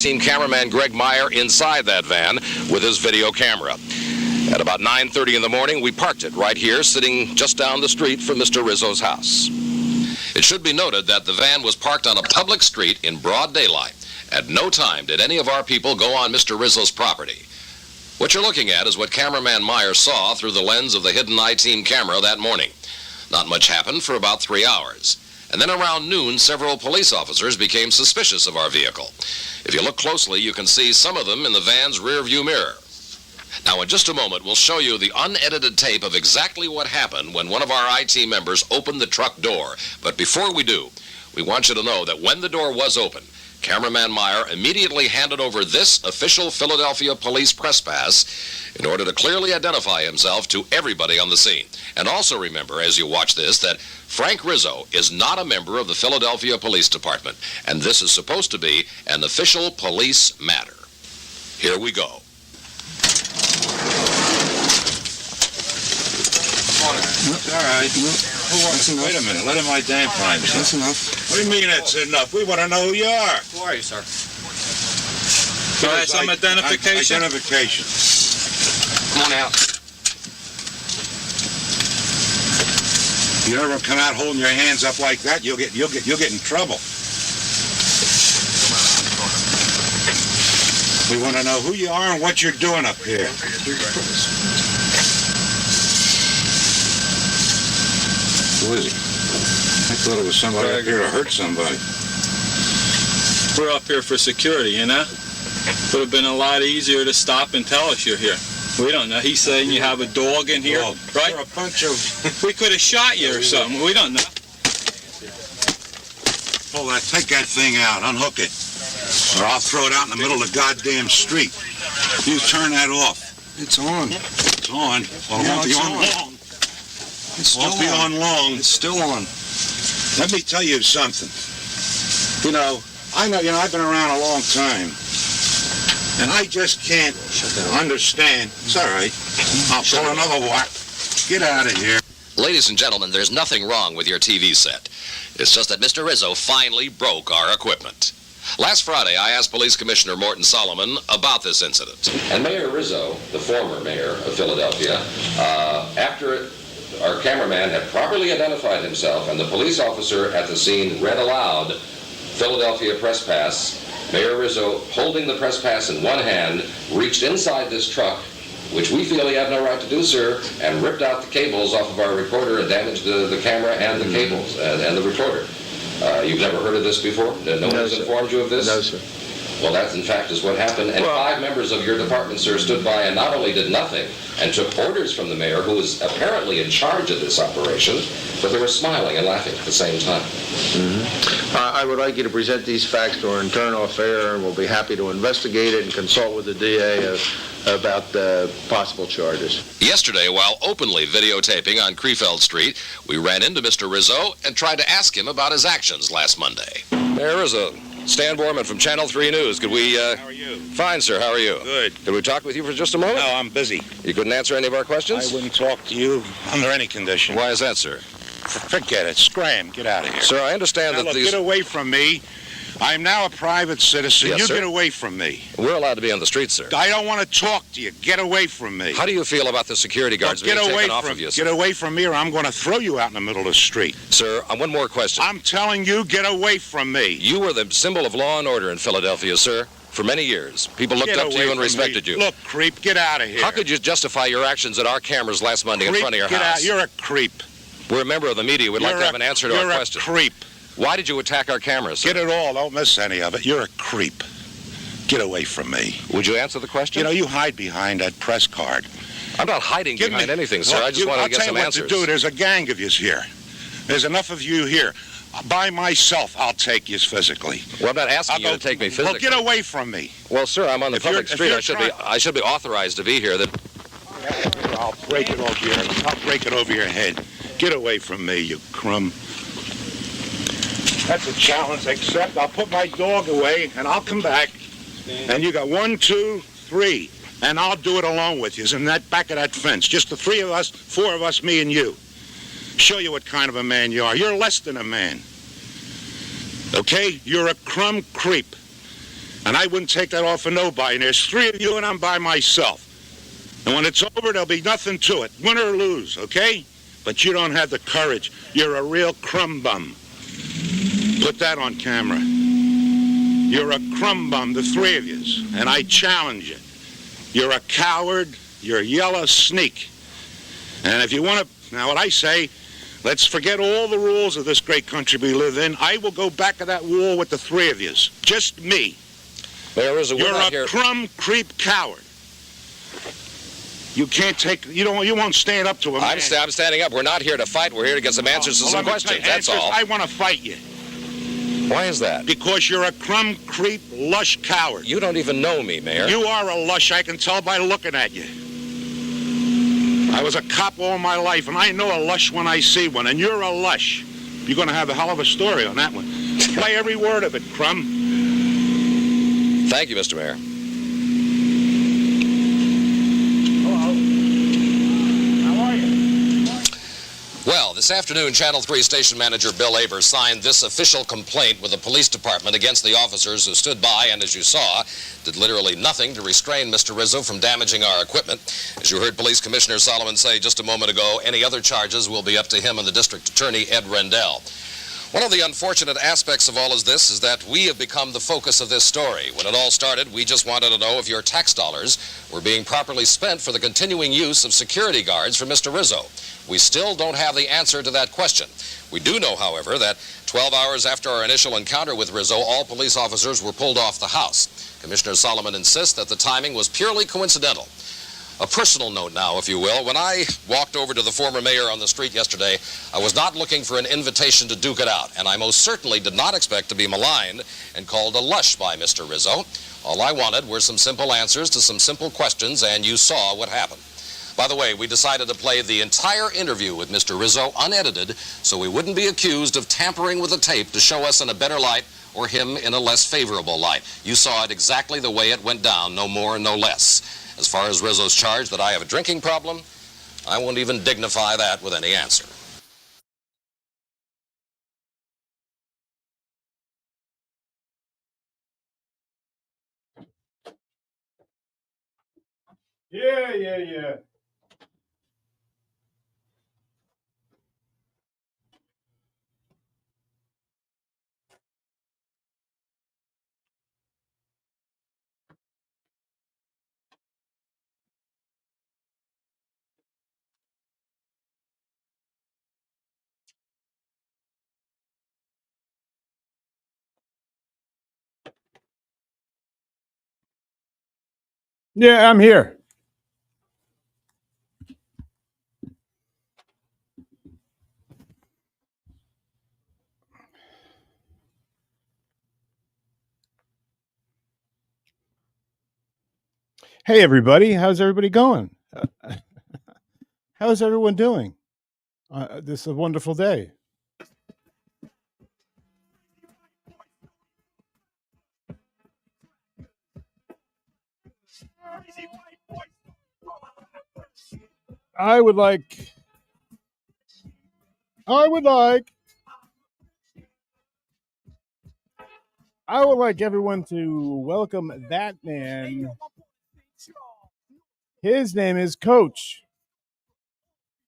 Team cameraman Greg Meyer inside that van with his video camera. At about 9:30 in the morning, we parked it right here, sitting just down the street from Mr. Rizzo's house. It should be noted that the van was parked on a public street in broad daylight. At no time did any of our people go on Mr. Rizzo's property. What you're looking at is what cameraman Meyer saw through the lens of the hidden I-Team camera that morning. Not much happened for about 3 hours. And then around noon, several police officers became suspicious of our vehicle. If you look closely, you can see some of them in the van's rear-view mirror. Now, in just a moment, we'll show you the unedited tape of exactly what happened when one of our I-Team members opened the truck door. But before we do, we want you to know that when the door was open, cameraman Meyer immediately handed over this official Philadelphia police press pass in order to clearly identify himself to everybody on the scene. And also remember, as you watch this, that Frank Rizzo is not a member of the Philadelphia Police Department, and this is supposed to be an official police matter. Here we go. All right. Wait a minute. Let him identify himself. That's enough. What do you mean that's enough? We want to know who you are. Who are you, sir? Go ahead, some identification. Identification. Come on out. You ever come out holding your hands up like that, you'll get in trouble. We want to know who you are and what you're doing up here. Who is he? I thought it was somebody up here to hurt somebody. We're up here for security, you know? Would have been a lot easier to stop and tell us you're here. We don't know. He's saying you have a dog in here, right? You're a bunch of... We could have shot you or something. We don't know. Pull that, take that thing out, unhook it. Or I'll throw it out in the middle of the goddamn street. You turn that off. It's on. It's on. Well, Yeah, it won't be it's on on. long. It's still Won't be on long. It's still on. Let me tell you something. You know, I've been around a long time. And I just can't understand. It's all right. I'll pull another one. Get out of here. Ladies and gentlemen, there's nothing wrong with your TV set. It's just that Mr. Rizzo finally broke our equipment. Last Friday, I asked Police Commissioner Morton Solomon about this incident. And Mayor Rizzo, the former mayor of Philadelphia, after our cameraman had properly identified himself and the police officer at the scene read aloud Philadelphia press pass, Mayor Rizzo, holding the press pass in one hand, reached inside this truck, which we feel he had no right to do, sir, and ripped out the cables off of our recorder and damaged the camera and the cables and the recorder. You've never heard of this before? No one has informed you of this? No, sir. Well, that, in fact, is what happened. And 5 members of your department, sir, stood by and not only did nothing and took orders from the mayor, who was apparently in charge of this operation, but they were smiling and laughing at the same time. I would like you to present these facts to our internal affair, and we'll be happy to investigate it and consult with the DA about the possible charges. Yesterday, while openly videotaping on Krefeld Street, we ran into Mr. Rizzo and tried to ask him about his actions last Monday. Mayor Rizzo, Stan Borman from Channel 3 News. Could we, How are you? Fine, sir. How are you? Good. Could we talk with you for just a moment? No, I'm busy. You couldn't answer any of our questions? I wouldn't talk to you under any condition. Why is that, sir? Forget it. Scram. Get out of here. Sir, I understand Now, that look, these... get away from me. I'm now a private citizen. Yes, you sir. get away from me. We're allowed to be on the street, sir. I don't want to talk to you. Get away from me. How do you feel about the security guards Look, being taken off of you, sir? Get away from me or I'm going to throw you out in the middle of the street. Sir, one more question. I'm telling you, get away from me. You were the symbol of law and order in Philadelphia, sir, for many years. People looked Get up to away you and from respected me. you. Look, creep, get out of here. How could you justify your actions at our cameras last Monday in front of your get house? Out. You're a creep. We're a member of the media. We'd like to have an answer to our question. You're a creep. Why did you attack our cameras, sir? Get it all. Don't miss any of it. You're a creep. Get away from me. Would you answer the question? You know, you hide behind that press card. I'm not hiding behind anything, sir. Look, I just wanted to get some I'll answers. tell you what to do. There's a gang of yous here. There's enough of you here. By myself, I'll take yous physically. Well, I'm not asking you to take me physically. Well, get away from me. Well, sir, I'm on the public street. I should be authorized to be here. I'll break it over your. I'll break it over your head. Get away from me, you crumb. That's a challenge. Except I'll put my dog away and I'll come back. And you got 1, 2, 3, and I'll do it along with you. In that back of that fence, just the 3 of us, 4 of us, me and you. Show you what kind of a man you are. You're less than a man. Okay? You're a crumb creep. And I wouldn't take that off for nobody. And there's three of you and I'm by myself. And when it's over, there'll be nothing to it. Win or lose, okay? But you don't have the courage. You're a real crumb bum. Put that on camera. You're a crumb bum, the three of yous. And I challenge you. You're a coward. You're a yellow sneak. And if you want to, now what I say, let's forget all the rules of this great country we live in. I will go back to that wall with the three of yous. Just me. You're a crumb creep coward. You can't take, you won't stand up to him. I'm standing up. We're not here to fight. We're here to get some answers to some questions. That's all. I want to fight you. Why is that? Because you're a crumb creep lush coward. You don't even know me, Mayor. You are a lush. I can tell by looking at you. I was a cop all my life, and I know a lush when I see one, and you're a lush. You're going to have a hell of a story on that one. Play every word of it, crumb. Thank you, Mr. Mayor. Well, this afternoon, Channel 3 station manager Bill Aber signed this official complaint with the police department against the officers who stood by and, as you saw, did literally nothing to restrain Mr. Rizzo from damaging our equipment. As you heard Police Commissioner Solomon say just a moment ago, any other charges will be up to him and the district attorney, Ed Rendell. One of the unfortunate aspects of all of this is that we have become the focus of this story. When it all started, we just wanted to know if your tax dollars were being properly spent for the continuing use of security guards for Mr. Rizzo. We still don't have the answer to that question. We do know, however, that 12 hours after our initial encounter with Rizzo, all police officers were pulled off the house. Commissioner Solomon insists that the timing was purely coincidental. A personal note now, if you will. When I walked over to the former mayor on the street yesterday, I was not looking for an invitation to duke it out, and I most certainly did not expect to be maligned and called a lush by Mr. Rizzo. All I wanted were some simple answers to some simple questions, and you saw what happened. By the way, we decided to play the entire interview with Mr. Rizzo unedited so we wouldn't be accused of tampering with the tape to show us in a better light or him in a less favorable light. You saw it exactly the way it went down, no more, no less. As far as Rizzo's charge that I have a drinking problem, I won't even dignify that with any answer. Yeah. Yeah, I'm here. Hey, everybody. How's everybody going? How's everyone doing? This is a wonderful day. I would like everyone to welcome that man. His name is Coach.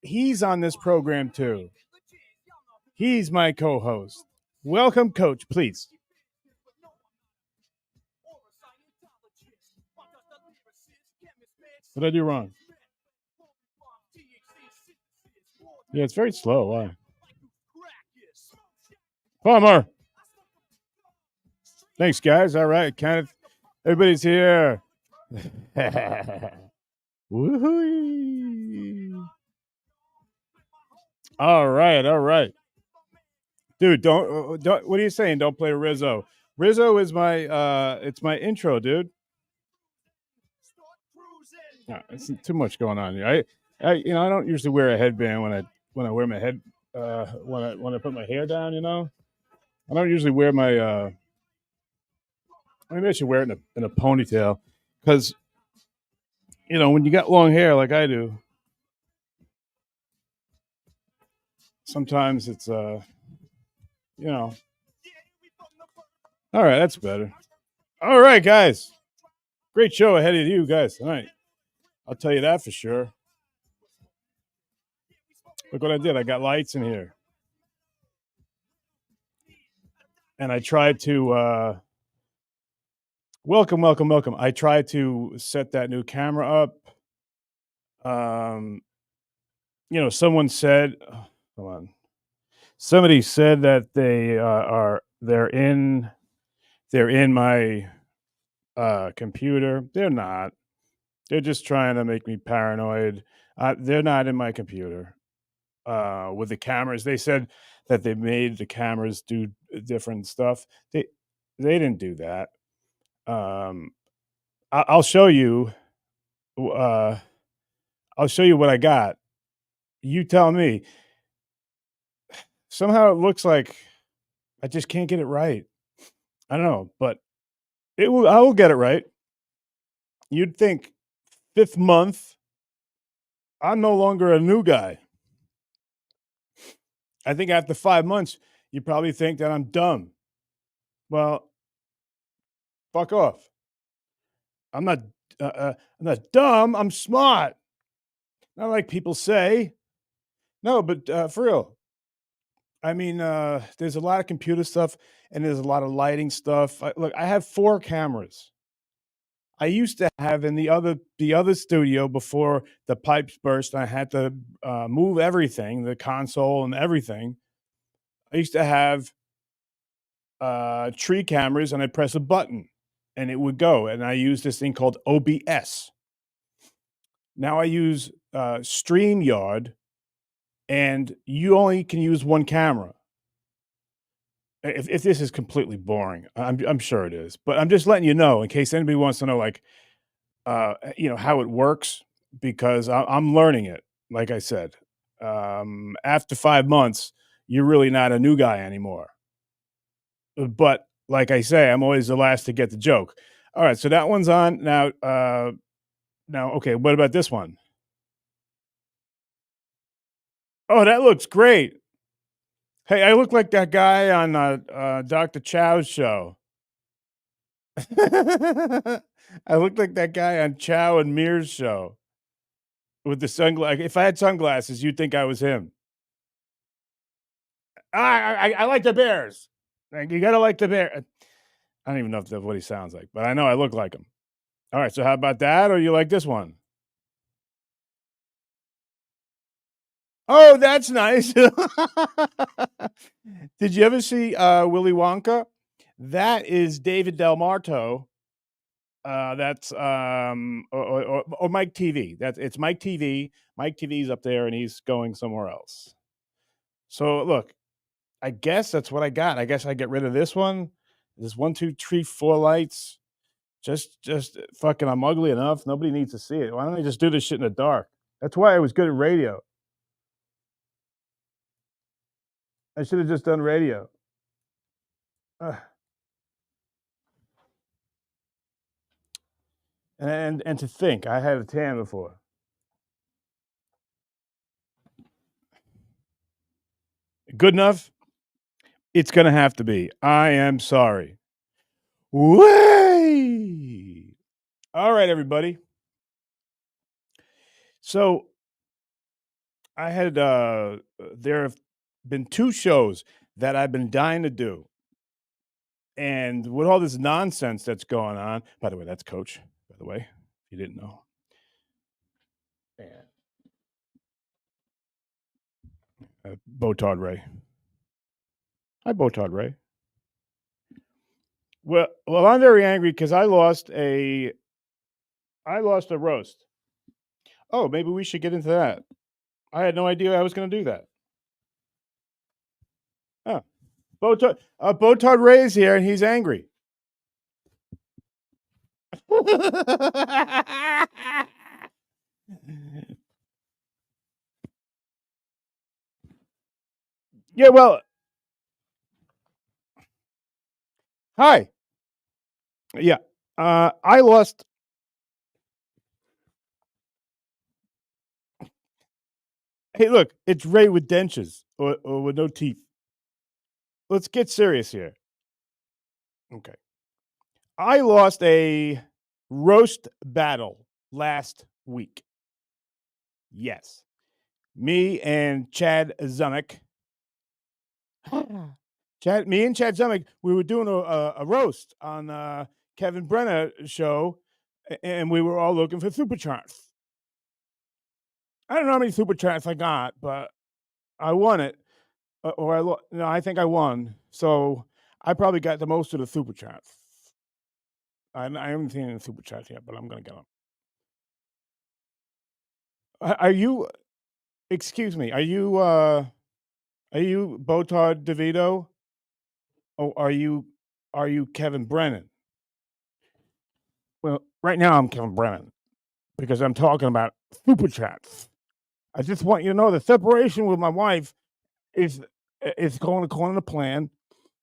He's on this program too. He's my co-host. Welcome, Coach, please. What did I do wrong? Yeah, it's very slow. Why? Palmer. Thanks, guys. All right, Kenneth. Everybody's here. Woohoo! All right. Dude, don't. What are you saying? Don't play Rizzo. Rizzo is my. It's my intro, dude. No, it's too much going on here. I don't usually wear a headband when I wear my head. When I put my hair down, I don't usually wear my. Maybe I should wear it in a ponytail, because when you got long hair like I do, sometimes it's All right, that's better. All right, guys. Great show ahead of you guys tonight. I'll tell you that for sure. Look what I did. I got lights in here. And I tried to welcome. I tried to set that new camera up. Someone said, hold on. Somebody said that they're in my computer. They're not. They're just trying to make me paranoid. They're not in my computer. With the cameras, they said that they made the cameras do different stuff. They didn't do that. I'll show you. I'll show you what I got. You tell me. Somehow it looks like I just can't get it right. I don't know, but I will get it right. You'd think 5th month, I'm no longer a new guy. I think after 5 months, you probably think that I'm dumb. Well, fuck off. I'm not dumb. I'm smart. Not like people say. No, but for real. I mean, there's a lot of computer stuff and there's a lot of lighting stuff. Look, I have 4 cameras. I used to have in the other studio before the pipes burst. I had to move everything, the console and everything. I used to have tree cameras, and I press a button, and it would go. And I use this thing called OBS. Now I use StreamYard, and you only can use one camera. If this is completely boring, I'm sure it is, but I'm just letting you know in case anybody wants to know, like, how it works, because I'm learning it. Like I said, after 5 months, you're really not a new guy anymore. But like I say, I'm always the last to get the joke. All right, so that one's on now. Okay, what about this one? Oh, that looks great. Hey, I look like that guy on Dr. Chow's show. I look like that guy on Chow and Mears' show with the sunglasses. If I had sunglasses, you'd think I was him. I like the Bears. Like, you gotta like the bear. I don't even know if that's what he sounds like, but I know I look like him. All right, so how about that, or you like this one? Oh, that's nice. Did you ever see Willy Wonka? That is David Del Marto. That's or Mike TV. It's Mike TV. Mike TV's up there, and he's going somewhere else. So look, I guess that's what I got. I guess I get rid of this one. There's 1, 2, 3, 4 lights. Just fucking, I'm ugly enough. Nobody needs to see it. Why don't I just do this shit in the dark? That's why I was good at radio. I should have just done radio. And to think, I had a tan before. Good enough? It's gonna have to be. I am sorry. Way. All right, everybody. So I had there have been 2 shows that I've been dying to do. And with all this nonsense that's going on, by the way, that's Coach, by the way, if you didn't know. Botard Ray. Hi, Botard Ray. Well, I'm very angry because I lost a roast. Oh, maybe we should get into that. I had no idea I was going to do that. Oh, Botard Ray is here, and he's angry. Yeah, well, hi. Yeah, I lost. Hey, look, it's Ray with dentures or with no teeth. Let's get serious here. Okay. I lost a roast battle last week. Yes. Me and Chad Zumick. Me and Chad Zumick, we were doing a roast on Kevin Brenner show, and we were all looking for super chats. I don't know how many super chats I got, but I won it. No, I think I won. So I probably got the most of the super chats. I haven't seen any super chats yet, but I'm going to get them. Are you, excuse me, are you Botard DeVito? Oh, are you Kevin Brennan? Well, right now I'm Kevin Brennan because I'm talking about super chats. I just want you to know the separation with my wife is going according to plan.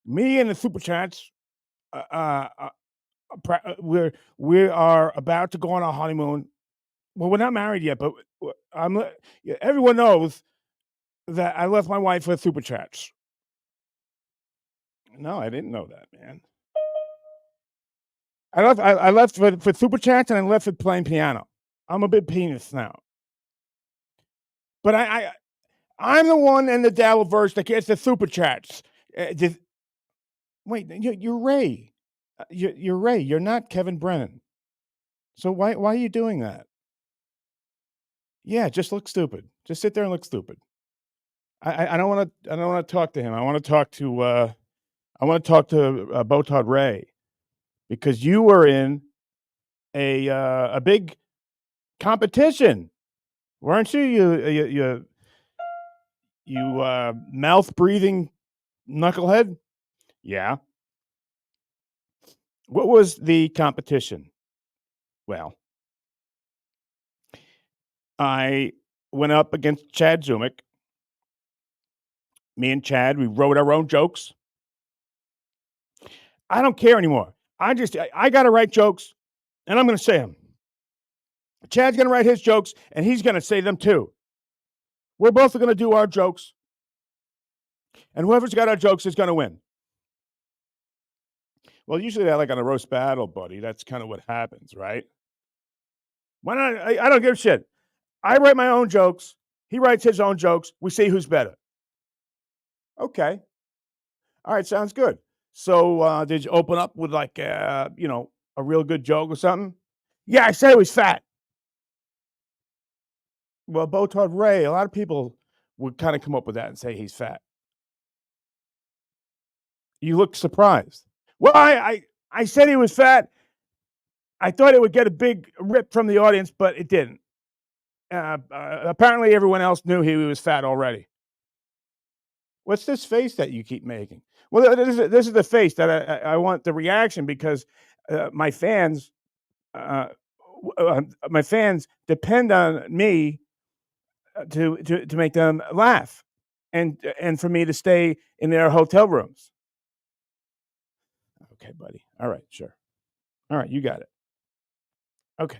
Me and the super chats, we are about to go on our honeymoon. Well, we're not married yet, but everyone knows that I left my wife with super chats. No, I didn't know that, man. I left for super chats and I left for playing piano. I'm a big penis now. But I'm the one in the Dabbleverse that gets the super chats. Wait, you're Ray. You're Ray. You're not Kevin Brennan. So why are you doing that? Yeah, just look stupid. Just sit there and look stupid. I don't want to talk to him. I want to talk to Botard Ray because you were in a big competition, weren't you? You mouth breathing knucklehead. Yeah. What was the competition? Well, I went up against Chad Zumick. Me and Chad, we wrote our own jokes. I don't care anymore. I got to write jokes, and I'm going to say them. Chad's going to write his jokes, and he's going to say them too. We're both going to do our jokes, and whoever's got our jokes is going to win. Well, usually that like on a roast battle, buddy. That's kind of what happens, right? Why not? I don't give a shit. I write my own jokes. He writes his own jokes. We see who's better. Okay. All right, sounds good. So did you open up with like, a real good joke or something? Yeah, I said he was fat. Well, Botard Ray, a lot of people would kind of come up with that and say he's fat. You look surprised. Well, I said he was fat. I thought it would get a big rip from the audience, but it didn't. Apparently, everyone else knew he was fat already. What's this face that you keep making? Well, this is the face that I want the reaction because my fans depend on me to make them laugh and for me to stay in their hotel rooms. Okay, buddy. All right, sure. All right, you got it. Okay.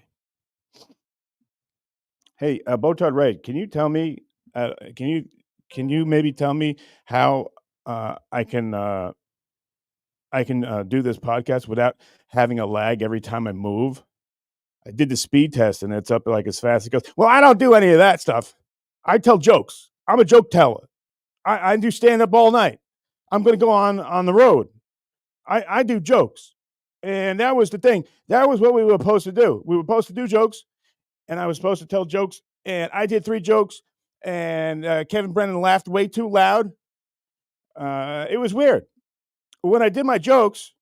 Hey, Botard Ray, can you tell me? Can you maybe tell me how I can do this podcast without having a lag every time I move? I did the speed test and it's up like as fast as it goes. Well, I don't do any of that stuff. I tell jokes. I'm a joke teller. I do stand up all night. I'm going to go on the road. I do jokes. And that was the thing. That was what we were supposed to do. We were supposed to do jokes, and I was supposed to tell jokes. And I did 3 jokes, and Kevin Brennan laughed way too loud. It was weird. When I did my jokes,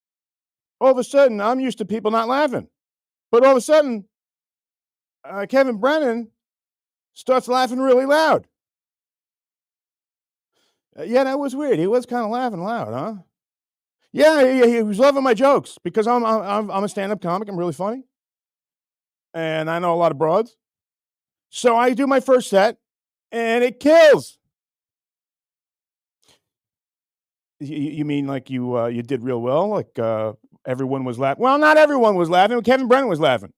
all of a sudden, I'm used to people not laughing. But all of a sudden, Kevin Brennan starts laughing really loud. Yeah, that was weird. He was kind of laughing loud, huh? Yeah, he was loving my jokes because I'm a stand-up comic. I'm really funny, and I know a lot of broads. So I do my first set, and it kills. You mean like you did real well? Like everyone was laughing? Well, not everyone was laughing. Kevin Brennan was laughing.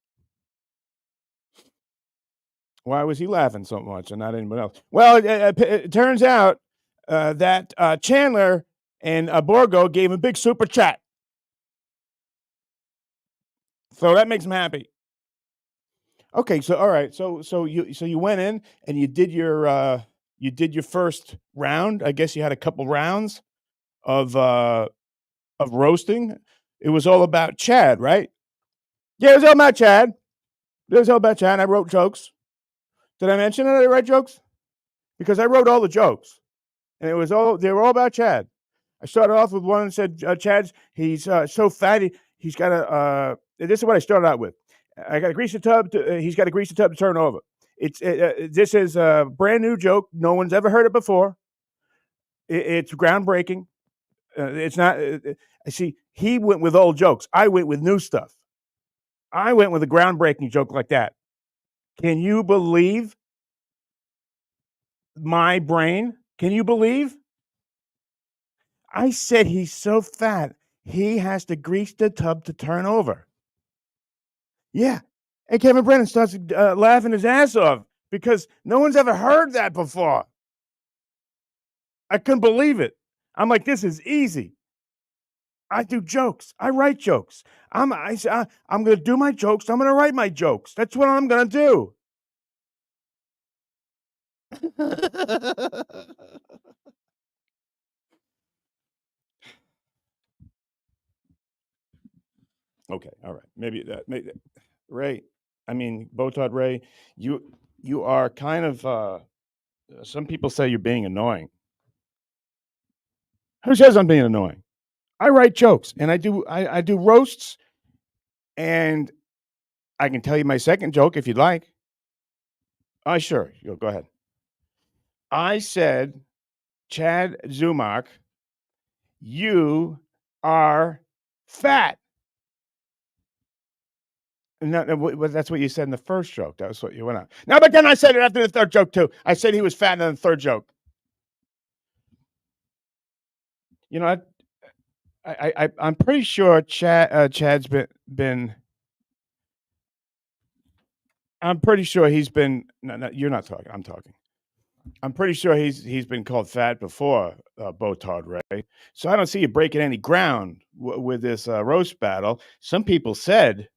Why was he laughing so much and not anyone else? Well, it turns out that Chandler and Borgo gave him a big super chat. So that makes him happy. Okay, so all right, so you went in and you did your first round. I guess you had a couple rounds of roasting. It was all about Chad, right? Yeah, it was all about Chad. It was all about Chad. I wrote jokes. Did I mention that I write jokes? Because I wrote all the jokes, and they were all about Chad. I started off with one that said, Chad's, he's so fat, he's got a, this is what I started out with. I got to grease the tub, he's got to grease the tub to turn over. This is a brand new joke. No one's ever heard it before. It's groundbreaking. It's not, see, he went with old jokes. I went with new stuff. I went with a groundbreaking joke like that. Can you believe my brain? Can you believe? I said he's so fat, he has to grease the tub to turn over. Yeah. And Kevin Brennan starts laughing his ass off because no one's ever heard that before. I couldn't believe it. I'm like, this is easy. I do jokes. I write jokes. I'm going to do my jokes. I'm going to write my jokes. That's what I'm going to do. Okay, all right. Maybe Ray. I mean, Botard Ray. You are kind of. Some people say you're being annoying. Who says I'm being annoying? I write jokes and I do roasts, and I can tell you my second joke if you'd like. Sure. Go ahead. I said, Chad Zumark, you are fat. No, that's what you said in the first joke. That was what you went on. No, but then I said it after the third joke too. I said he was fat in the third joke. You know, I'm pretty sure Chad's been. I'm pretty sure he's been. No, you're not talking. I'm talking. I'm pretty sure he's been called fat before, Botard Ray. So I don't see you breaking any ground with this roast battle. Some people said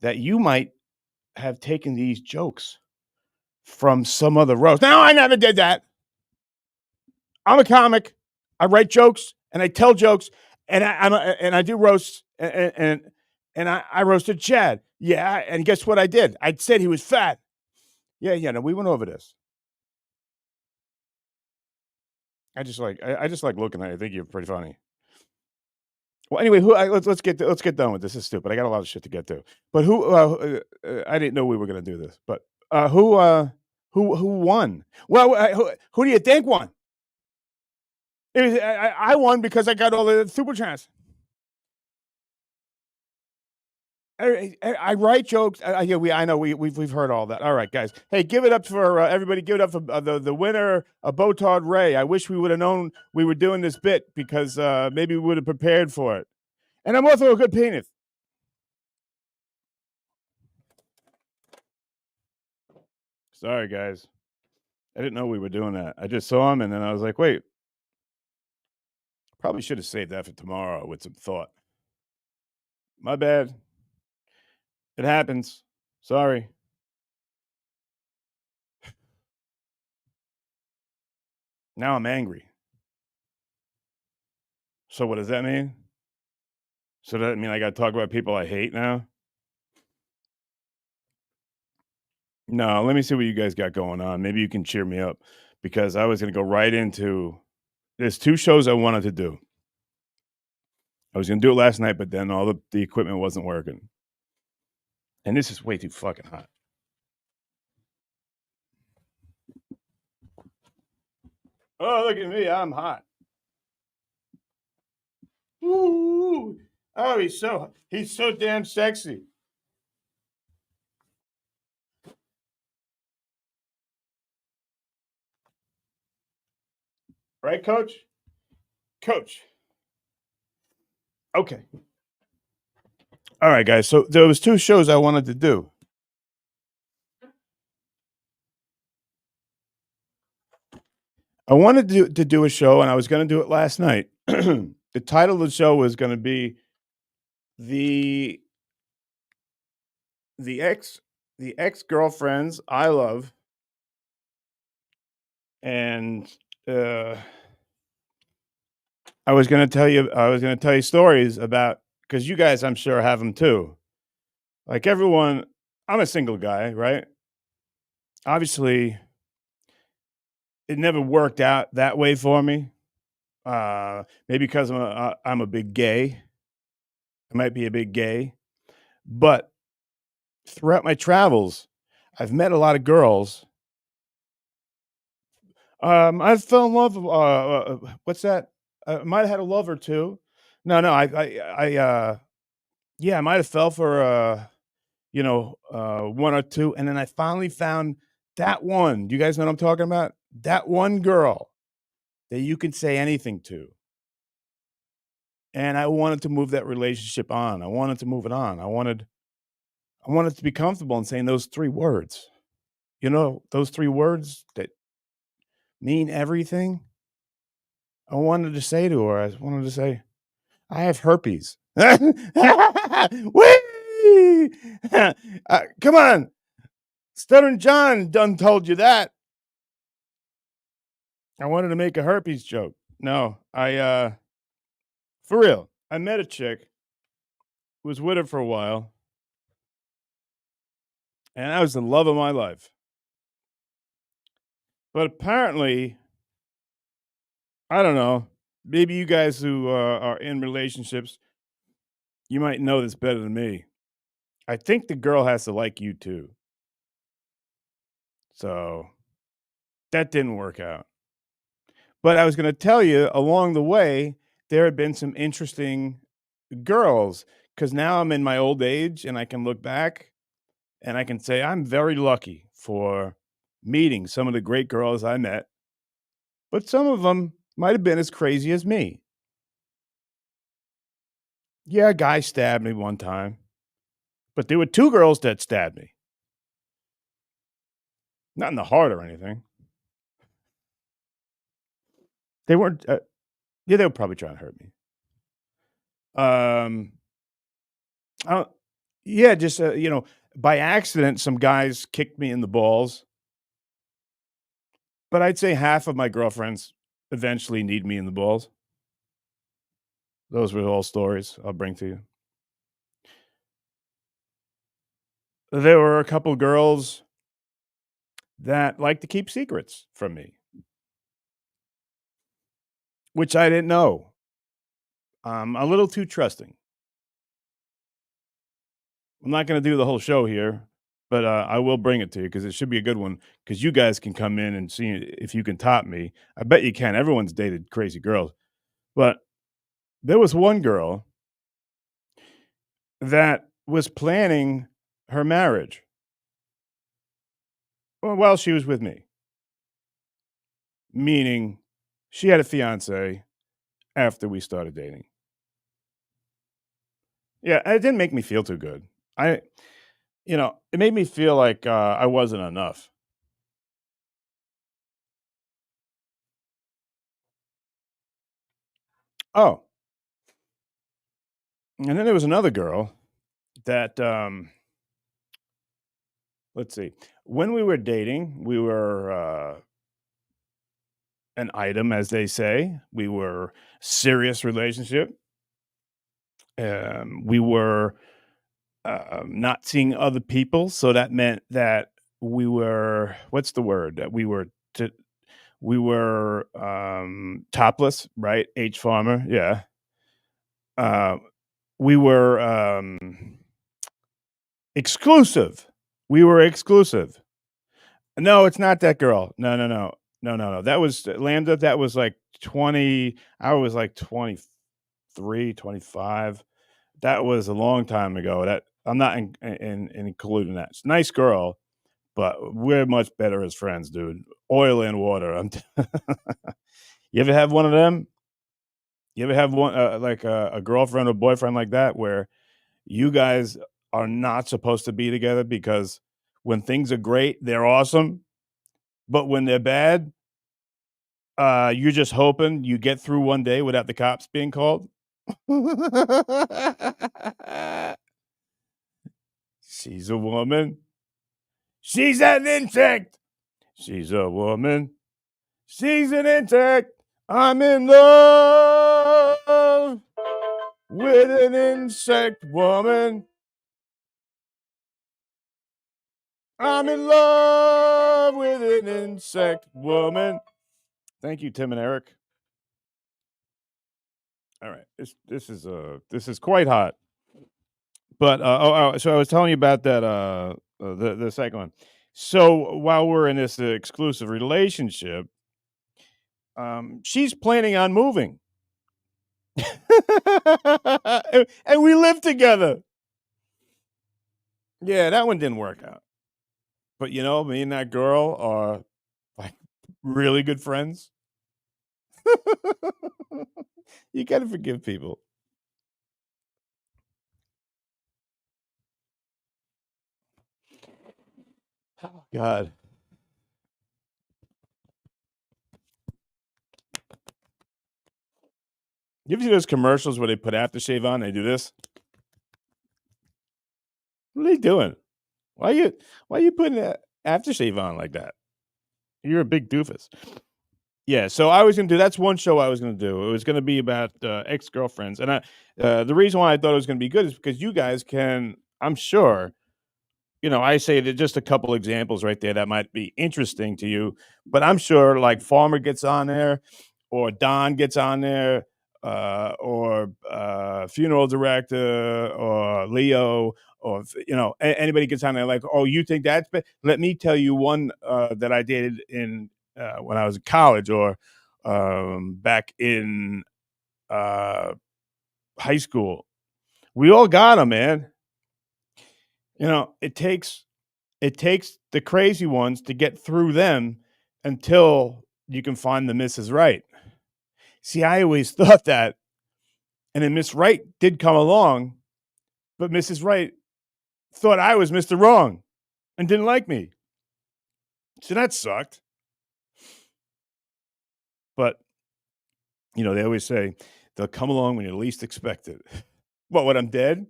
that you might have taken these jokes from some other roast. No, I never did that. I'm a comic. I write jokes and I tell jokes, and I do roasts, and I roasted Chad. Yeah, and guess what I did? I said he was fat. Yeah. No, we went over this. I just like looking at you. I think you're pretty funny. Well, anyway, let's get done with this. This is stupid. I got a lot of shit to get to. But I didn't know we were going to do this. But who won? Well, who do you think won? I won because I got all the super chats. I write jokes. I know we've heard all that. All right, guys. Hey, give it up for everybody. Give it up for the winner, Botard Ray. I wish we would have known we were doing this bit because maybe we would have prepared for it. And I'm also a good penis. Sorry, guys. I didn't know we were doing that. I just saw him, and then I was like, wait. Probably should have saved that for tomorrow with some thought. My bad. It happens. Sorry. Now I'm angry. So what does that mean? So does that mean I got to talk about people I hate now? No, let me see what you guys got going on. Maybe you can cheer me up because I was going to go right into. There's 2 shows I wanted to do. I was going to do it last night, but then all the equipment wasn't working. And this is way too fucking hot. Oh, look at me. I'm hot. Ooh. Oh, he's so damn sexy. Right, Coach? Coach. Okay. All right, guys. So there was 2 shows I wanted to do. I wanted to do a show, and I was going to do it last night. The title of the show was going to be the ex-girlfriends I love, and I was gonna tell you stories about, because you guys, I'm sure, have them too. Like everyone, I'm a single guy, right? Obviously, it never worked out that way for me. Maybe because I'm a big gay. I might be a big gay, but throughout my travels, I've met a lot of girls. I fell in love. What's that? I might have had a love or two. No, no, yeah, I might have fell for one or two, and then I finally found that one. Do you guys know what I'm talking about? That one girl that you can say anything to. And I wanted to move that relationship on. I wanted to move it on. I wanted to be comfortable in saying those 3 words. You know, those 3 words that mean everything. I wanted to say to her, I wanted to say, "I have herpes." Whee! Come on. Stuttering John done told you that. I wanted to make a herpes joke. No, for real. I met a chick, was with her for a while, and I was the love of my life. But apparently, I don't know, maybe you guys who are in relationships, you might know this better than me. I think the girl has to like you too. So that didn't work out. But I was going to tell you along the way, there have been some interesting girls, because now I'm in my old age and I can look back and I can say I'm very lucky for meeting some of the great girls I met, but some of them might have been as crazy as me. Yeah, a guy stabbed me one time, but there were 2 girls that stabbed me. Not in the heart or anything. They weren't, yeah, they were probably trying to hurt me. Um, I don't, yeah, just, by accident, some guys kicked me in the balls, but I'd say half of my girlfriends eventually need me in the balls. Those were all stories I'll bring to you. There were a couple girls that like to keep secrets from me, which I didn't know. I'm a little too trusting. I'm not going to do the whole show here, but I will bring it to you because it should be a good one. Because you guys can come in and see if you can top me. I bet you can. Everyone's dated crazy girls, but there was one girl that was planning her marriage while she was with me, meaning she had a fiance after we started dating. Yeah, it didn't make me feel too good. I, it made me feel like I wasn't enough. Oh, and then there was another girl that, let's see, when we were dating, we were an item, as they say. We were serious relationship. We were not seeing other people, so that meant that we were, what's the word? That we were topless, right? H farmer, yeah. Uh, we were exclusive. We were exclusive. No, it's not that girl. No, no, no. No, no, no. That was Lambda. That was like 20. I was like 23, 25. That was a long time ago. That I'm not including that. It's a nice girl, but we're much better as friends, dude. Oil and water. You ever have one of them? You ever have one like a girlfriend or boyfriend like that where you guys are not supposed to be together because when things are great, they're awesome, but when they're bad, you're just hoping you get through one day without the cops being called? She's a woman. She's an insect. She's a woman. She's an insect. I'm in love with an insect woman. I'm in love with an insect woman. Thank you, Tim and Eric. All right, this is quite hot. But so I was telling you about that the second one. So while we're in this exclusive relationship, she's planning on moving, and we live together. Yeah, that one didn't work out. But me and that girl are like really good friends. You gotta forgive people. Oh, God. You ever see those commercials where they put aftershave on? They do this. What are they doing? Why you putting aftershave on like that? You're a big doofus. Yeah, so I was gonna do. That's one show I was gonna do. It was gonna be about ex-girlfriends, and the reason why I thought it was gonna be good is because you guys can. I'm sure. I say that just a couple examples right there that might be interesting to you, but I'm sure like Farmer gets on there, or Don gets on there, or funeral director, or Leo, or anybody gets on there like, oh, you think that's let me tell you one that I dated in when I was in college, or back in high school. We all got them, man. It takes the crazy ones to get through them until you can find the Mrs. Right. See, I always thought that, and then Miss Right did come along, but Mrs. Right thought I was Mr. Wrong and didn't like me. So that sucked. But, they always say they'll come along when you least expect it. What, when I'm dead?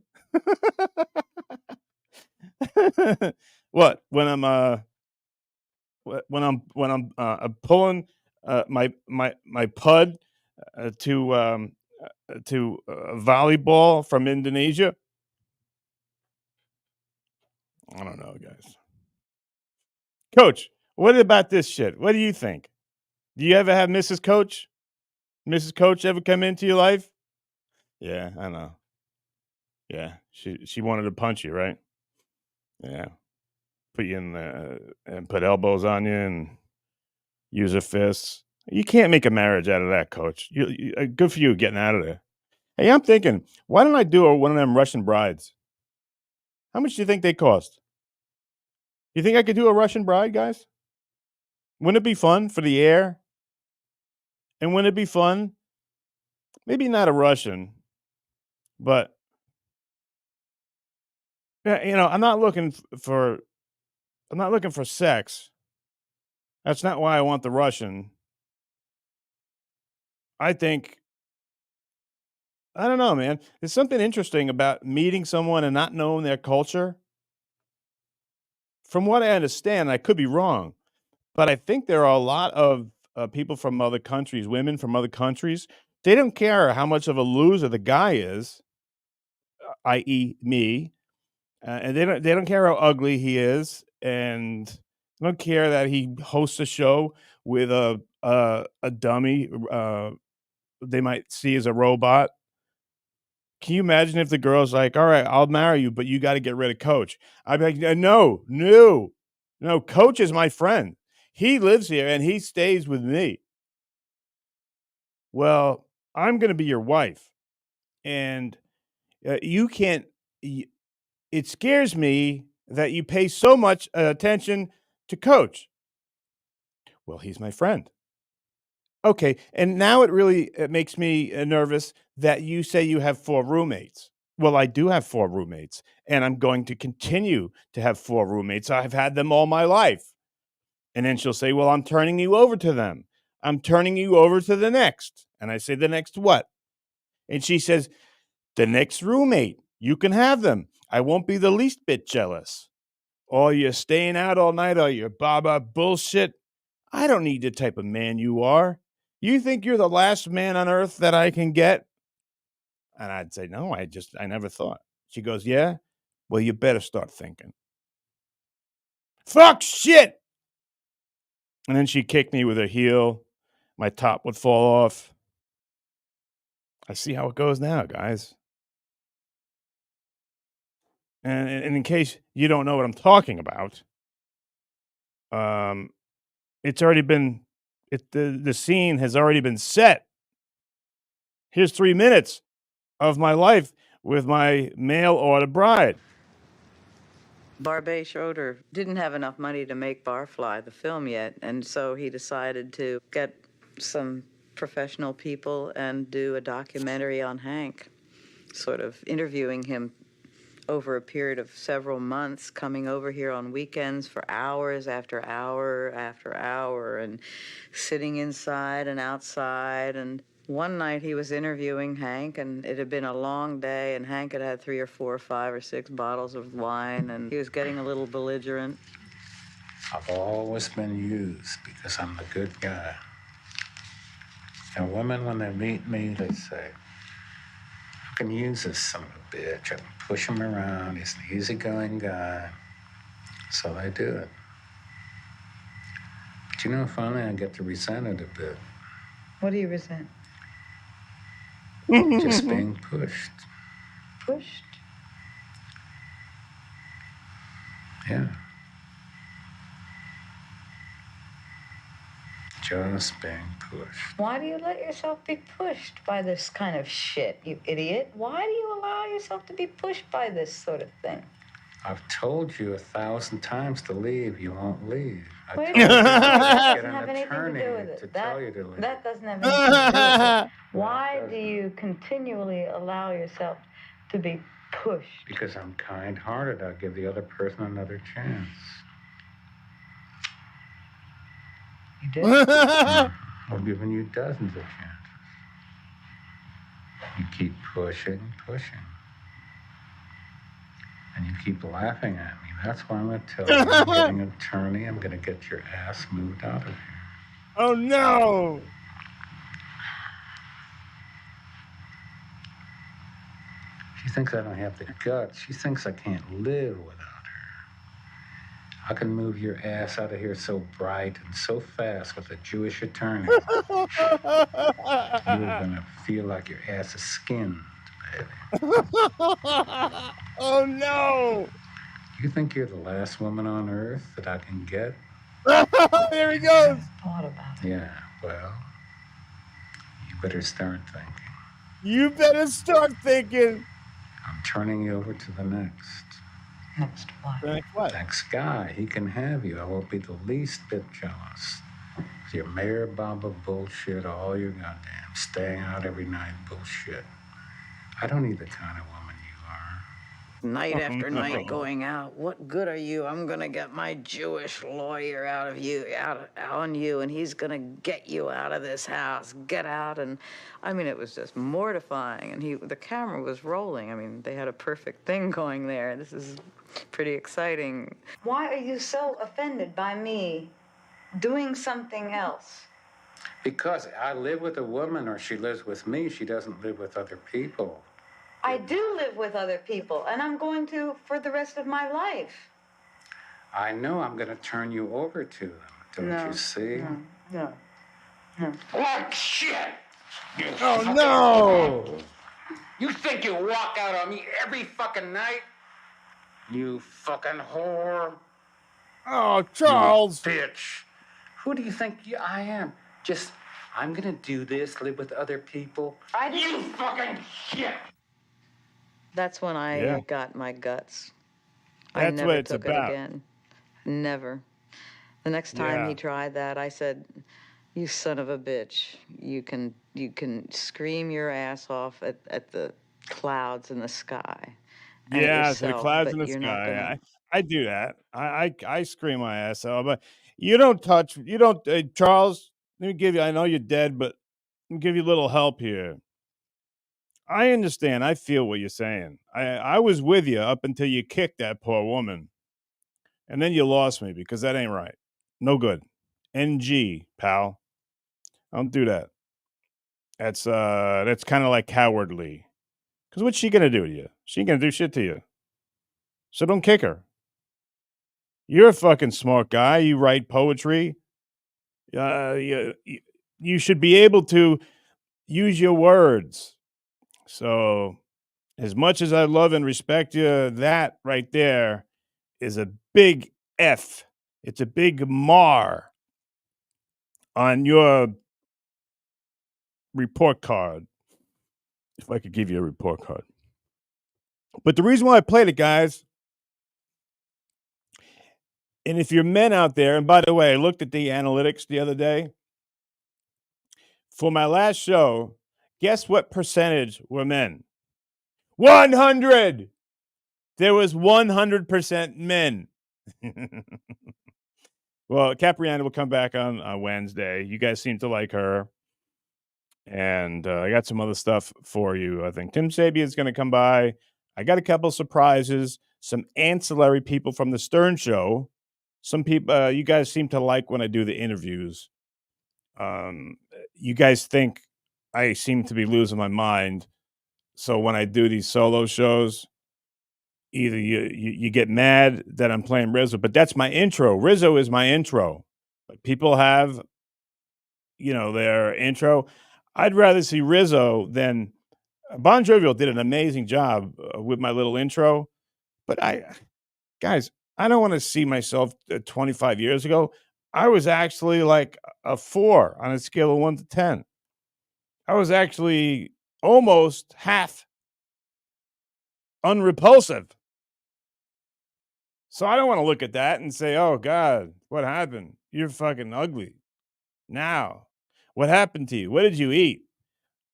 What, when I'm pulling my pud to volleyball from Indonesia? I don't know, guys. Coach, what about this shit? What do you think? Do you ever have Mrs. Coach? Mrs. Coach ever come into your life? Yeah, I know. Yeah, she wanted to punch you, right? Yeah, put you in and put elbows on you and use her fists. You can't make a marriage out of that, Coach. Good for you getting out of there. Hey, I'm thinking, why don't I do one of them Russian brides? How much do you think they cost? You think I could do a Russian bride, guys? Wouldn't it be fun for the air? And wouldn't it be fun? Maybe not a Russian, but I'm not looking for sex. That's not why I want the Russian. I think I don't know, man. There's something interesting about meeting someone and not knowing their culture. From what I understand, I could be wrong, but I think there are a lot of people from other countries, women from other countries. They don't care how much of a loser the guy is, i.e., me, and they don't care how ugly he is, and they don't care that he hosts a show with a dummy they might see as a robot. Can you imagine if the girl's like, "All right, I'll marry you, but you got to get rid of Coach"? I'd be like, "No, no, no. Coach is my friend. He lives here and he stays with me." Well, I'm going to be your wife, and you can't. It scares me that you pay so much attention to Coach. Well, he's my friend. Okay, and now it makes me nervous that you say you have 4 roommates. Well, I do have 4 roommates, and I'm going to continue to have 4 roommates. I've had them all my life. And then she'll say, "Well, I'm turning you over to them. I'm turning you over to the next." And I say, "The next what?" And she says, "The next roommate. You can have them." I won't be the least bit jealous. All your staying out all night, all your baba bullshit. I don't need the type of man you are. You think you're the last man on earth that I can get? And I'd say, no, I never thought. She goes, yeah? Well, you better start thinking. Fuck shit! And then she kicked me with her heel. My top would fall off. I see how it goes now, guys. And in case you don't know what I'm talking about, it's already been, the scene has already been set. Here's 3 minutes of my life with my mail order bride. Barbet Schroeder didn't have enough money to make Barfly, the film, yet, and so he decided to get some professional people and do a documentary on Hank, sort of interviewing him over a period of several months, coming over here on weekends for hours after hour after hour, and sitting inside and outside. And one night he was interviewing Hank, and it had been a long day, and Hank had had 3 or 4 or 5 or 6 bottles of wine, and he was getting a little belligerent. I've always been used because I'm the good guy. And women, when they meet me, they say, I can use this son of a bitch. I can push him around. He's an easygoing guy. So I do it. But you know, finally I get to resent it a bit. What do you resent? Just being pushed. Pushed? Yeah. Just being pushed. Why do you let yourself be pushed by this kind of shit, you idiot? Why do you allow yourself to be pushed by this sort of thing? I've told you 1,000 times to leave. You won't leave. I Wait told a you minute. to That get doesn't have an anything to attorney do with it. to tell you to leave. That doesn't have anything to do with it. Why do you continually allow yourself to be pushed? Because I'm kind-hearted. I'll give the other person another chance. You do? I've given you dozens of chances. You keep pushing, pushing. And you keep laughing at me. That's why I'm going to tell you I'm getting an attorney. I'm going to get your ass moved out of here. Oh, no! She thinks I don't have the guts. She thinks I can't live without her. I can move your ass out of here so bright and so fast with a Jewish attorney. You're gonna feel like your ass is skinned, baby. Oh, no! You think you're the last woman on earth that I can get? There he goes! Thought about it. Yeah, well, you better start thinking. You better start thinking. I'm turning you over to the next. Next what? Next what? Next guy, he can have you. I won't be the least bit jealous. With your Mayor Baba bullshit, all your goddamn staying out every night bullshit. I don't need the kind of woman you are. Night after night going out. What good are you? I'm gonna get my Jewish lawyer out on you, and he's gonna get you out of this house. Get out. And I mean, it was just mortifying. And the camera was rolling. I mean, they had a perfect thing going there. This is pretty exciting. Why are you so offended by me doing something else? Because I live with a woman, or she lives with me. She doesn't live with other people. I do live with other people, and I'm going to for the rest of my life. I know I'm going to turn you over to them. Don't you see? No. What shit? Oh, no! You think you walk out on me every fucking night? You fucking whore. Oh, Charles! You bitch. Who do you think I am? I'm gonna do this, live with other people. You fucking shit! That's when I got my guts. I That's never what it's took about. it again. Never. The next time he tried that, I said, "You son of a bitch! You can scream your ass off at the clouds in the sky." Yeah, to the clouds in the sky. I do that. I scream my ass off, but you don't Charles, let me give you, I know you're dead, but let me give you a little help here. I understand. I feel what you're saying. I was with you up until you kicked that poor woman. And then you lost me because that ain't right. No good. NG, pal. Don't do that. That's kind of like cowardly. Because what's she gonna do to you? She ain't gonna do shit to you. So don't kick her. You're a fucking smart guy. You write poetry. You should be able to use your words. So, as much as I love and respect you, that right there is a big F. It's a big mar on your report card. If I could give you a report card. But the reason why I played it, guys, and if you're men out there, and by the way, I looked at the analytics the other day. For my last show, guess what percentage were men? 100! There was 100% men. Well, Capriana will come back on Wednesday. You guys seem to like her. And I got some other stuff for you. I think Tim Sabia is going to come by. I got a couple surprises, some ancillary people from the Stern Show. Some people, you guys seem to like when I do the interviews. You guys think I seem to be losing my mind. So when I do these solo shows, either you get mad that I'm playing Rizzo, but that's my intro. Rizzo is my intro. But people have, their intro. I'd rather see Rizzo than Bon Jovial did an amazing job with my little intro. But guys, I don't want to see myself 25 years ago. I was actually like a 4 on a scale of 1 to 10. I was actually almost half unrepulsive. So I don't want to look at that and say, oh, God, what happened? You're fucking ugly. Now, what happened to you? What did you eat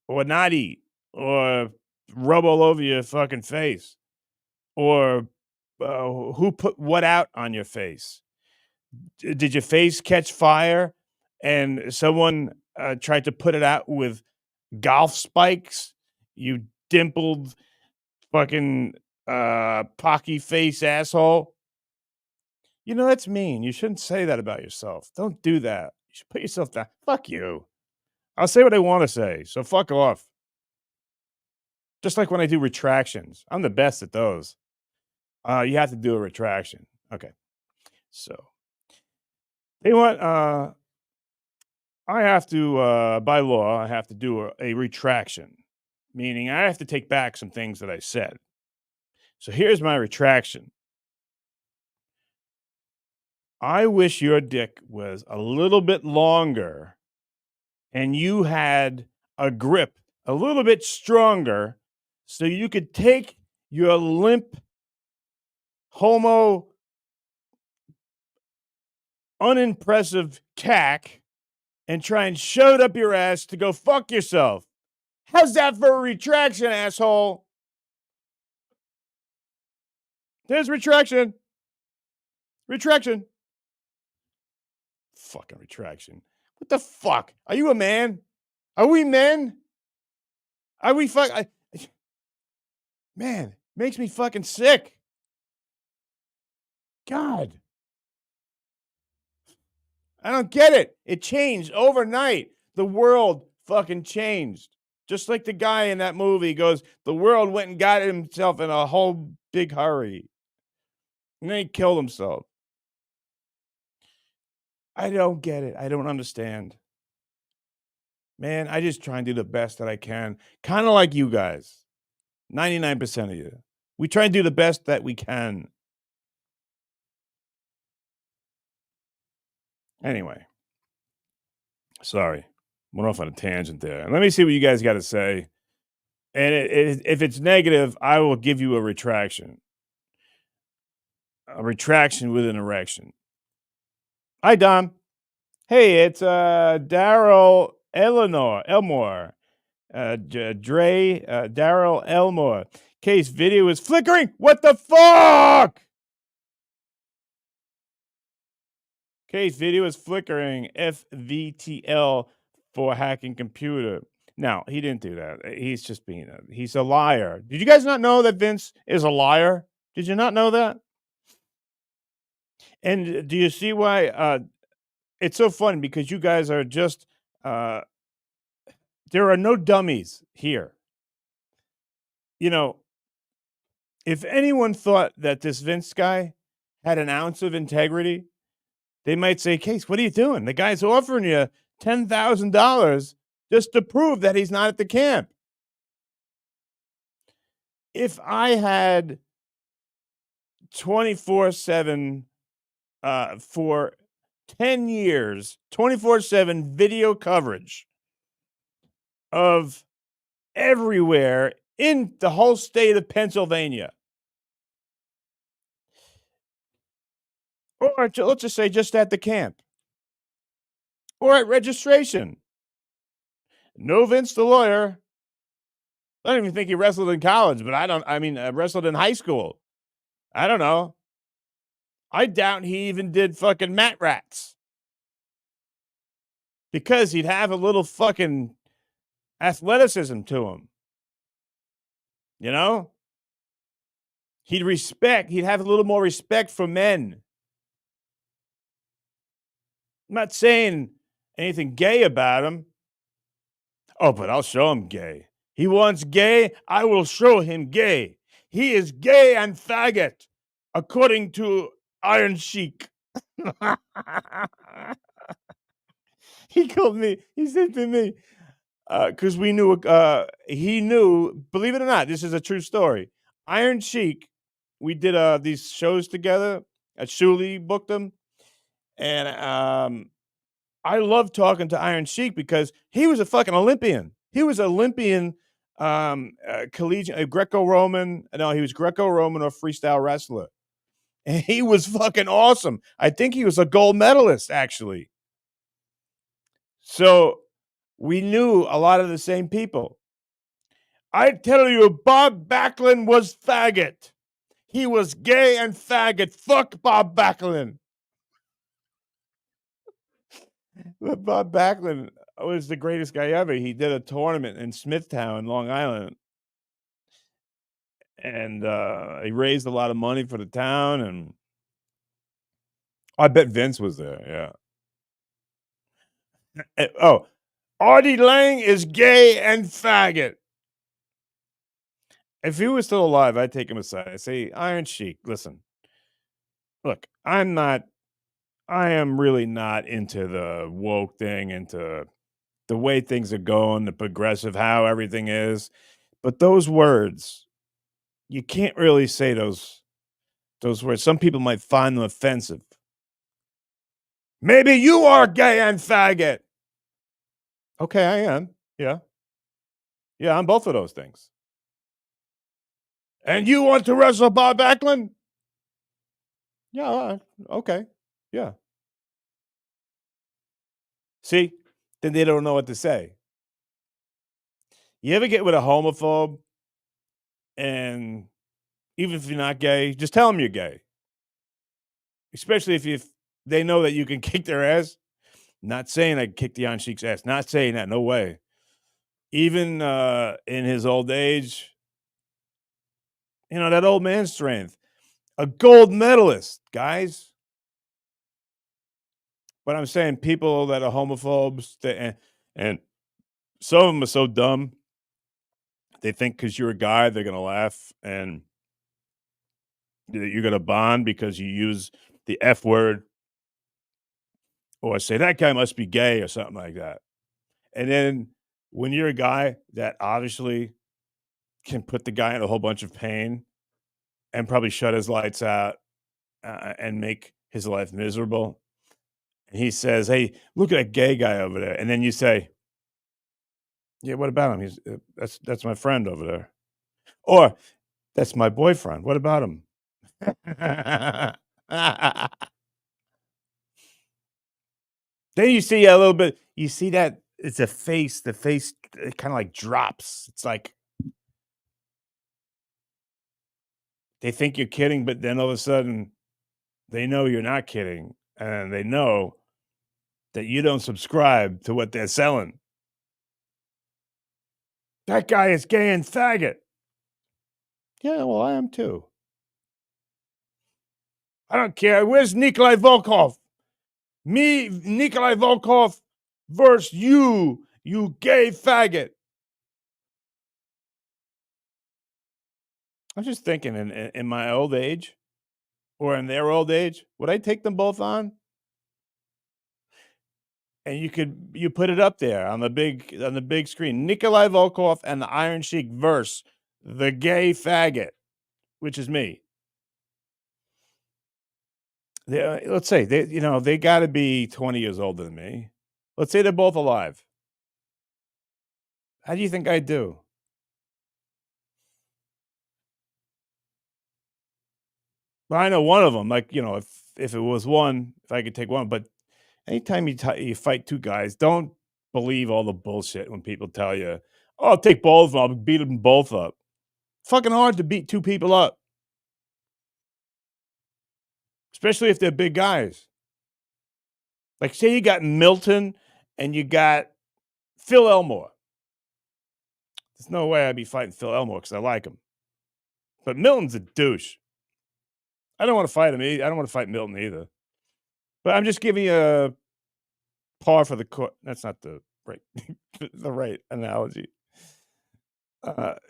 or not eat or rub all over your fucking face? Or who put what out on your face? Did your face catch fire and someone tried to put it out with golf spikes? You dimpled fucking pocky face asshole. That's mean. You shouldn't say that about yourself. Don't do that. You should put yourself down. Fuck you. I'll say what I want to say. So fuck off. Just like when I do retractions. I'm the best at those. You have to do a retraction. Okay. So they want I have to by law, I have to do a retraction. Meaning I have to take back some things that I said. So here's my retraction. I wish your dick was a little bit longer and you had a grip a little bit stronger so you could take your limp, homo, unimpressive cack and try and shove it up your ass to go fuck yourself. How's that for a retraction, asshole? There's retraction. Retraction. Fucking retraction. What the fuck? Are you a man? Are we men? Are we Man, makes me fucking sick. God. I don't get it. It changed overnight. The world fucking changed. Just like the guy in that movie goes, the world went and got himself in a whole big hurry. And then he killed himself. I don't get it. I don't understand. Man, I just try and do the best that I can. Kind of like you guys. 99% of you. We try and do the best that we can. Anyway. Sorry. Went off on a tangent there. Let me see what you guys got to say. And if it's negative, I will give you a retraction. A retraction with an erection. Hi, Dom. Hey, it's Daryl Elmore. Daryl Elmore. Case video is flickering. What the fuck? Case video is flickering. FVTL for hacking computer. No, he didn't do that. He's just he's a liar. Did you guys not know that Vince is a liar? Did you not know that? And do you see why it's so fun because you guys are just uh there are no dummies here. You know, if anyone thought that this Vince guy had an ounce of integrity, they might say, "Case, what are you doing? The guy's offering you $10,000 just to prove that he's not at the camp." If I had 24/7 for 10 years, 24/7 video coverage of everywhere in the whole state of Pennsylvania, or let's just say just at the camp or at registration. No Vince the lawyer. I don't even think he wrestled in college, but wrestled in high school. I don't know. I doubt he even did fucking mat rats because he'd have a little fucking athleticism to him. You know? He'd have a little more respect for men. I'm not saying anything gay about him. Oh, but I'll show him gay. He wants gay, I will show him gay. He is gay and faggot, according to Iron Sheik. He said to me, because he knew, believe it or not, this is a true story. Iron Sheik, we did these shows together. Shuli booked them. And I love talking to Iron Sheik because he was a fucking Olympian. He was Olympian, collegiate, Greco-Roman. No, he was Greco-Roman or freestyle wrestler. And he was fucking awesome. I think he was a gold medalist, actually. So we knew a lot of the same people. I tell you, Bob Backlund was faggot. He was gay and faggot. Fuck Bob Backlund. But Bob Backlund was the greatest guy ever. He did a tournament in Smithtown, Long Island. And he raised a lot of money for the town. And I bet Vince was there. Yeah. Oh, Artie Lang is gay and faggot. If he was still alive, I'd take him aside. I'd say, Iron Sheik, listen, look, I am really not into the woke thing, into the way things are going, the progressive, how everything is. But those words, you can't really say those words. Some people might find them offensive. Maybe you are gay and faggot. Okay, I am. Yeah. Yeah, I'm both of those things. And you want to wrestle Bob Backlund? Yeah, all right. Okay. Yeah. See? Then they don't know what to say. You ever get with a homophobe and even if you're not gay, just tell them you're gay. Especially if they know that you can kick their ass. Not saying I kick the Iron Sheik's ass. Not saying that. No way. Even in his old age, that old man strength. A gold medalist, guys. But I'm saying people that are homophobes, and some of them are so dumb, they think because you're a guy, they're going to laugh and you're going to bond because you use the F word or say that guy must be gay or something like that. And then when you're a guy that obviously can put the guy in a whole bunch of pain and probably shut his lights out and make his life miserable. And he says, "Hey, look at that gay guy over there." And then you say, "Yeah, what about him? He's that's my friend over there." Or, "That's my boyfriend. What about him?" Then you see a little bit, you see that it's a face, the face kind of like drops. It's like they think you're kidding, but then all of a sudden they know you're not kidding. And they know that you don't subscribe to what they're selling. That guy is gay and faggot. Yeah, well, I am too. I don't care. Where's Nikolai Volkov? Me, Nikolai Volkov, versus you, you gay faggot. I'm just thinking in my old age or in their old age, would I take them both on? And you put it up there on the big screen. Nikolai Volkov and the Iron Sheik verse the gay faggot, which is me. Let's say they got to be 20 years older than me. Let's say they're both alive. How do you think I do? Well, I know one of them. Like if it was one, if I could take one. But anytime you fight two guys, don't believe all the bullshit when people tell you, "Oh, I'll take both of them. I'll beat them both up." Fucking hard to beat two people up, especially if they're big guys. Like, say you got Milton and you got Phil Elmore. There's no way I'd be fighting Phil Elmore because I like him. But Milton's a douche. I don't want to fight him. I don't want to fight Milton either. But I'm just giving you a par for the court. That's not the right, the right analogy.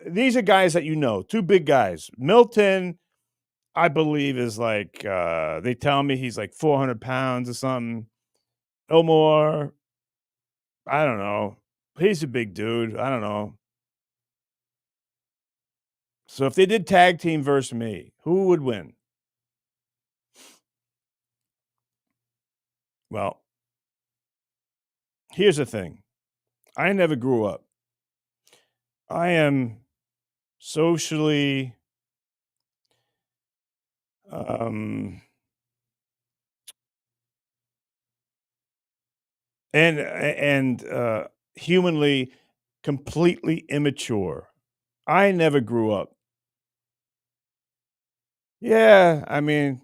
These are guys that you know, two big guys. Milton, I believe, is like, they tell me he's like 400 pounds or something. Elmore, I don't know. He's a big dude. I don't know. So if they did tag team versus me, who would win? Well, here's the thing. I never grew up. I am socially and humanly completely immature. I never grew up. Yeah, I mean,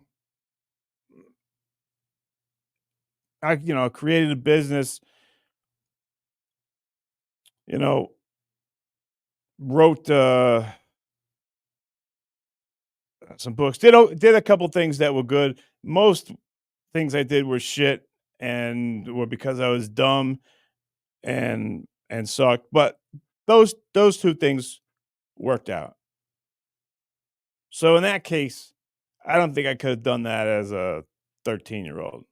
I created a business, wrote some books, did a couple things that were good. Most things I did were shit and were because I was dumb and sucked. But those two things worked out. So in that case, I don't think I could have done that as a 13-year-old.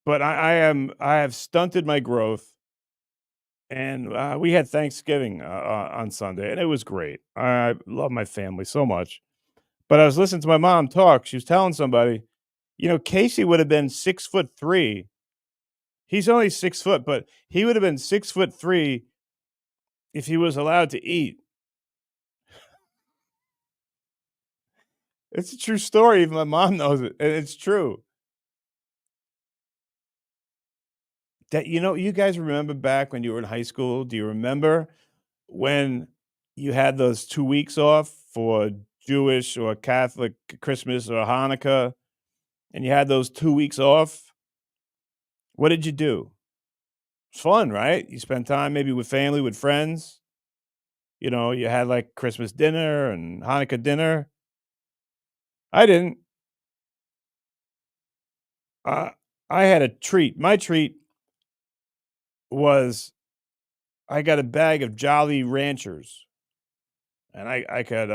But I have stunted my growth, and we had Thanksgiving on Sunday, and it was great. I love my family so much. But I was listening to my mom talk. She was telling somebody, Casey would have been 6'3". He's only 6 foot, but he would have been 6'3" if he was allowed to eat. It's a true story. Even my mom knows it, and it's true. That you guys remember back when you were in high school? Do you remember when you had those 2 weeks off for Jewish or Catholic Christmas or Hanukkah, and you had those 2 weeks off? What did you do? It's fun, right? You spend time maybe with family, with friends. You had like Christmas dinner and Hanukkah dinner. I didn't. I had a treat. My treat was I got a bag of Jolly Ranchers, and I could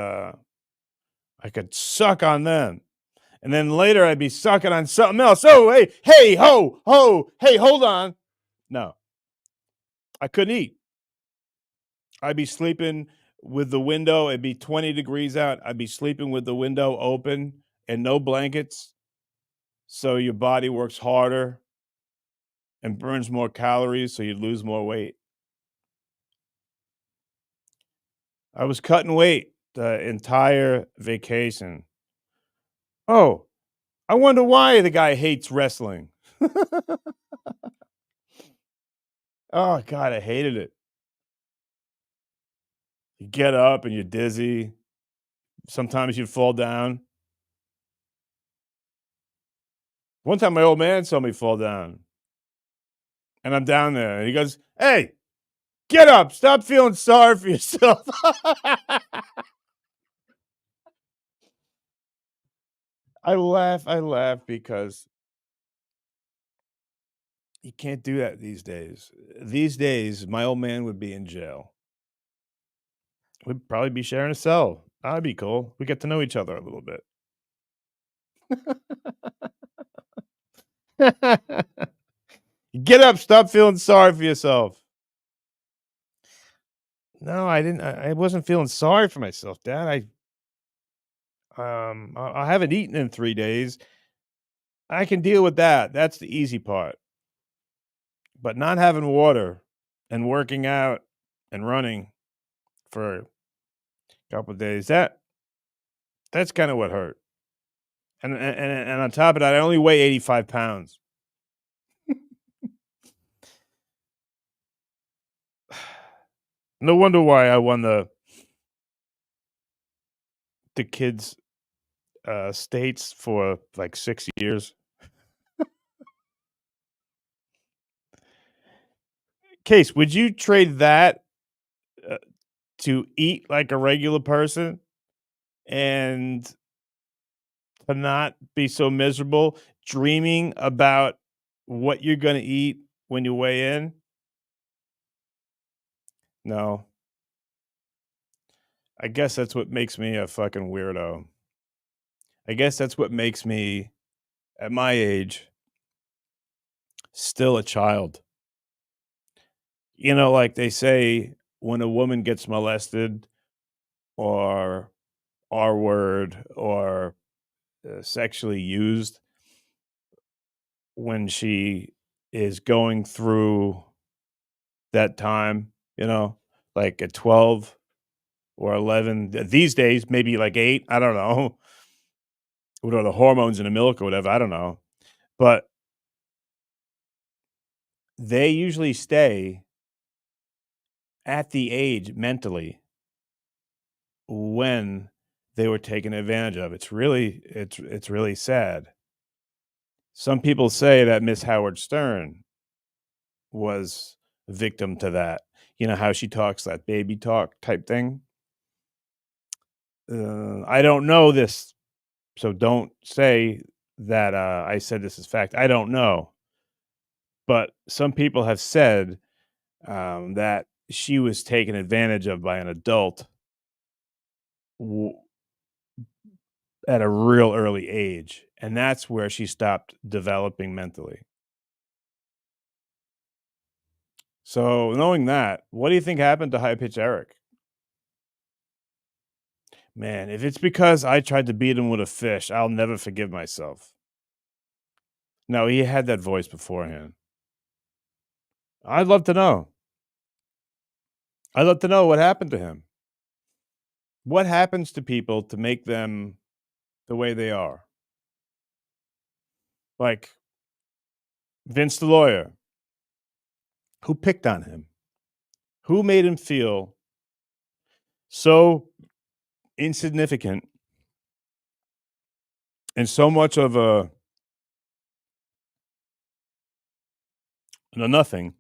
suck on them. And then later I'd be sucking on something else. Oh, hey, ho, hey, hold on. No, I couldn't eat. I'd be sleeping with the window. It'd be 20 degrees out. I'd be sleeping with the window open and no blankets. So your body works harder and burns more calories, so you lose more weight. I was cutting weight the entire vacation. Oh, I wonder why the guy hates wrestling. Oh, God, I hated it. You get up and you're dizzy. Sometimes you'd fall down. One time my old man saw me fall down. And I'm down there. And he goes, "Hey, Get up. Stop feeling sorry for yourself. I laugh because you can't do that these days. These days, my old man would be in jail. We'd probably be sharing a cell. That'd be cool. We get to know each other a little bit. Get up. Stop feeling sorry for yourself. No, I didn't. I wasn't feeling sorry for myself, Dad. I haven't eaten in 3 days. I can deal with that. That's the easy part. But not having water and working out and running for a couple of days, that's kind of what hurt. And on top of that, I only weigh 85 pounds. No wonder why I won the kids states for like 6 years. Case, would you trade that uh, to eat like a regular person and to not be so miserable dreaming about what you're going to eat when you weigh in? No. I guess that's what makes me a fucking weirdo. I guess that's what makes me, at my age, still a child. You know, like they say, when a woman gets molested or R word or sexually used when she is going through that time, like at 12 or 11, these days, maybe like 8, I don't know. What are the hormones in the milk or whatever? I don't know. But they usually stay at the age mentally when they were taken advantage of. It's really sad. Some people say that Miss Howard Stern was a victim to that. You know how she talks, that baby talk type thing. I don't know this, so don't say that I said this is fact. I don't know, but some people have said that she was taken advantage of by an adult w- at a real early age, and that's where she stopped developing mentally. So, knowing that, what do you think happened to High Pitch Eric? Man, if it's because I tried to beat him with a fish, I'll never forgive myself. No, he had that voice beforehand. I'd love to know. I'd love to know what happened to him. What happens to people to make them the way they are? Like Vince the lawyer. Who picked on him? Who made him feel so insignificant and so much of a nothing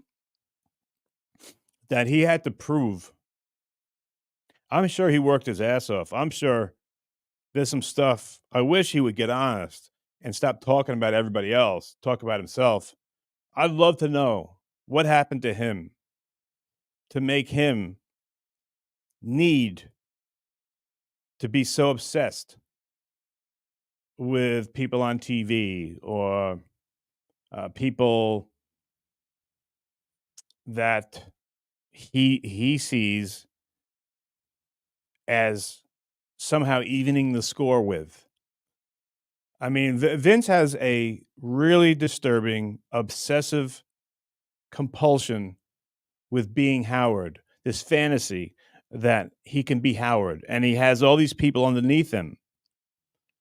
that he had to prove? I'm sure he worked his ass off. I'm sure there's some stuff. I wish he would get honest and stop talking about everybody else, talk about himself. I'd love to know what happened to him to make him need to be so obsessed with people on TV or people that he sees as somehow evening the score with. I mean, Vince has a really disturbing, obsessive compulsion with being Howard, this fantasy that he can be Howard, and he has all these people underneath him.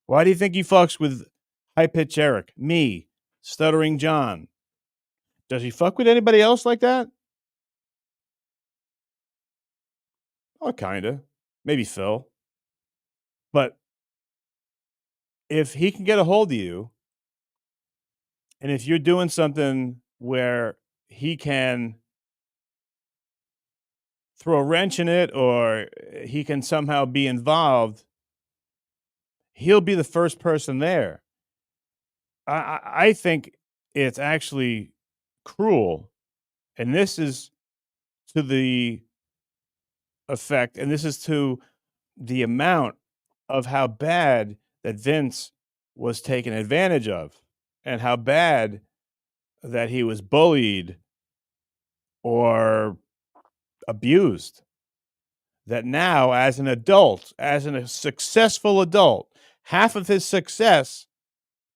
Why do you think he fucks with High Pitch Eric, me, Stuttering John? Does he fuck with anybody else like that? Oh, kinda. Maybe Phil. But if he can get a hold of you, and if you're doing something where he can throw a wrench in it or he can somehow be involved, he'll be the first person there. I think it's actually cruel, and this is to the effect, and this is to the amount of how bad that Vince was taken advantage of, and how bad that he was bullied or abused. That now, as an adult, as a successful adult, half of his success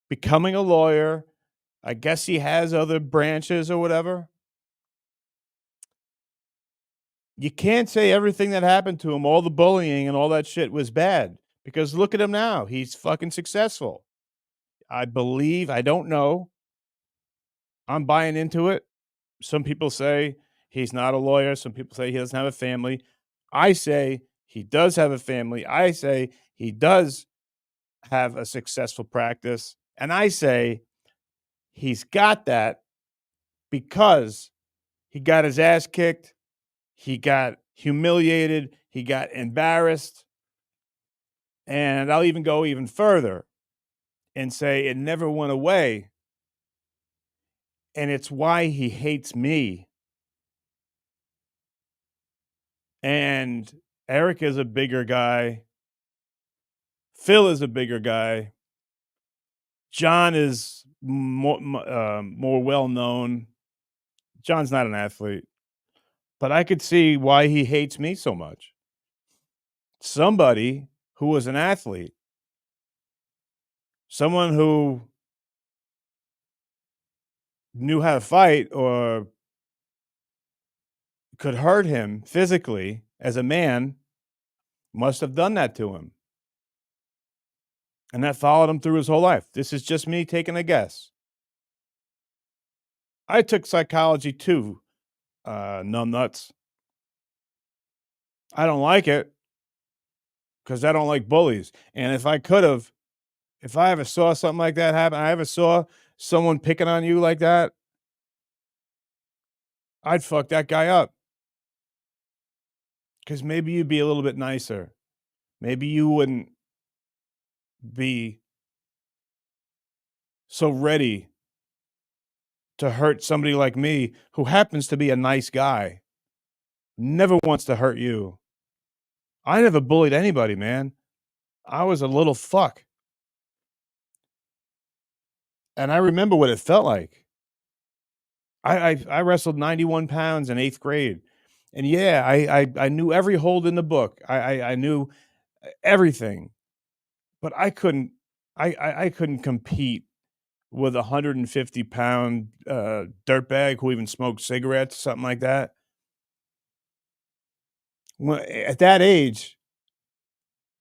becoming a lawyer, I guess he has other branches or whatever. You can't say everything that happened to him, all the bullying and all that shit was bad, because look at him now. He's fucking successful. I believe, I don't know. I'm buying into it. Some people say he's not a lawyer. Some people say he doesn't have a family. I say he does have a family. I say he does have a successful practice. And I say he's got that because he got his ass kicked. He got humiliated. He got embarrassed. And I'll even go even further and say it never went away. And it's why he hates me. And Eric is a bigger guy. Phil is a bigger guy. John is more well known. John's not an athlete, but I could see why he hates me so much. Somebody who was an athlete, someone who knew how to fight or could hurt him physically as a man, must have done that to him. And that followed him through his whole life. This is just me taking a guess. I took psychology too, numbnuts. I don't like it because I don't like bullies. And if I ever saw something like that happen, I ever saw someone picking on you like that, I'd fuck that guy up. Because maybe you'd be a little bit nicer. Maybe you wouldn't be so ready to hurt somebody like me who happens to be a nice guy. Never wants to hurt you. I never bullied anybody, man. I was a little fuck. And I remember what it felt like. I wrestled 91 pounds in 8th grade. And yeah, I knew every hold in the book. I knew everything. But I couldn't compete with a 150-pound dirtbag who even smoked cigarettes, something like that. Well, at that age,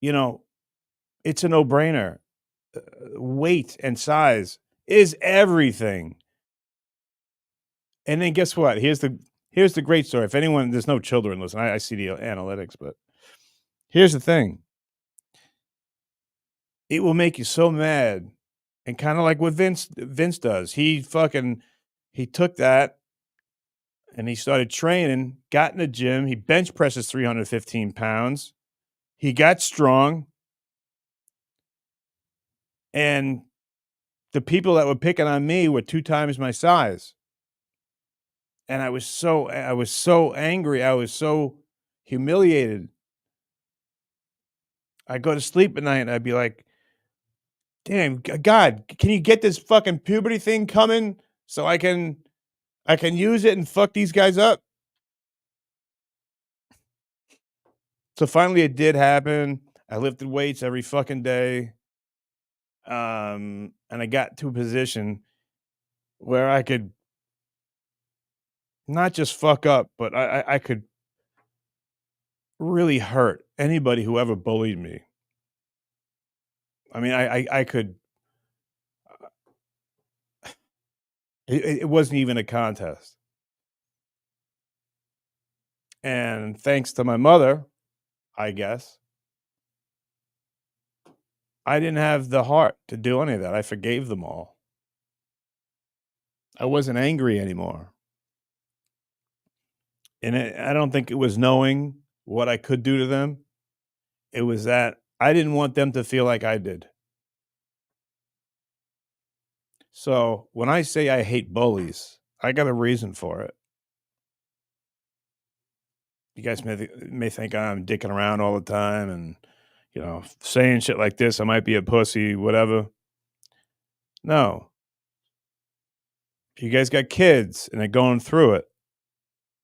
it's a no-brainer. Weight and size is everything. And then guess what? Here's the great story. If anyone, there's no children listen. I see the analytics, but here's the thing. It will make you so mad, and kind of like what Vince does. He took that and he started training, got in the gym. He bench presses 315 pounds. He got strong. And the people that were picking on me were 2 times my size. And I was so angry. I was so humiliated. I'd go to sleep at night and I'd be like, damn, God, can you get this fucking puberty thing coming so I can use it and fuck these guys up? So finally it did happen. I lifted weights every fucking day. And I got to a position where I could not just fuck up, but I could really hurt anybody who ever bullied me. I mean, I could. It wasn't even a contest. And thanks to my mother, I guess, I didn't have the heart to do any of that. I forgave them all. I wasn't angry anymore. And I don't think it was knowing what I could do to them. It was that I didn't want them to feel like I did. So when I say I hate bullies, I got a reason for it. You guys may think I'm dicking around all the time and, saying shit like this. I might be a pussy, whatever. No. If you guys got kids and they're going through it,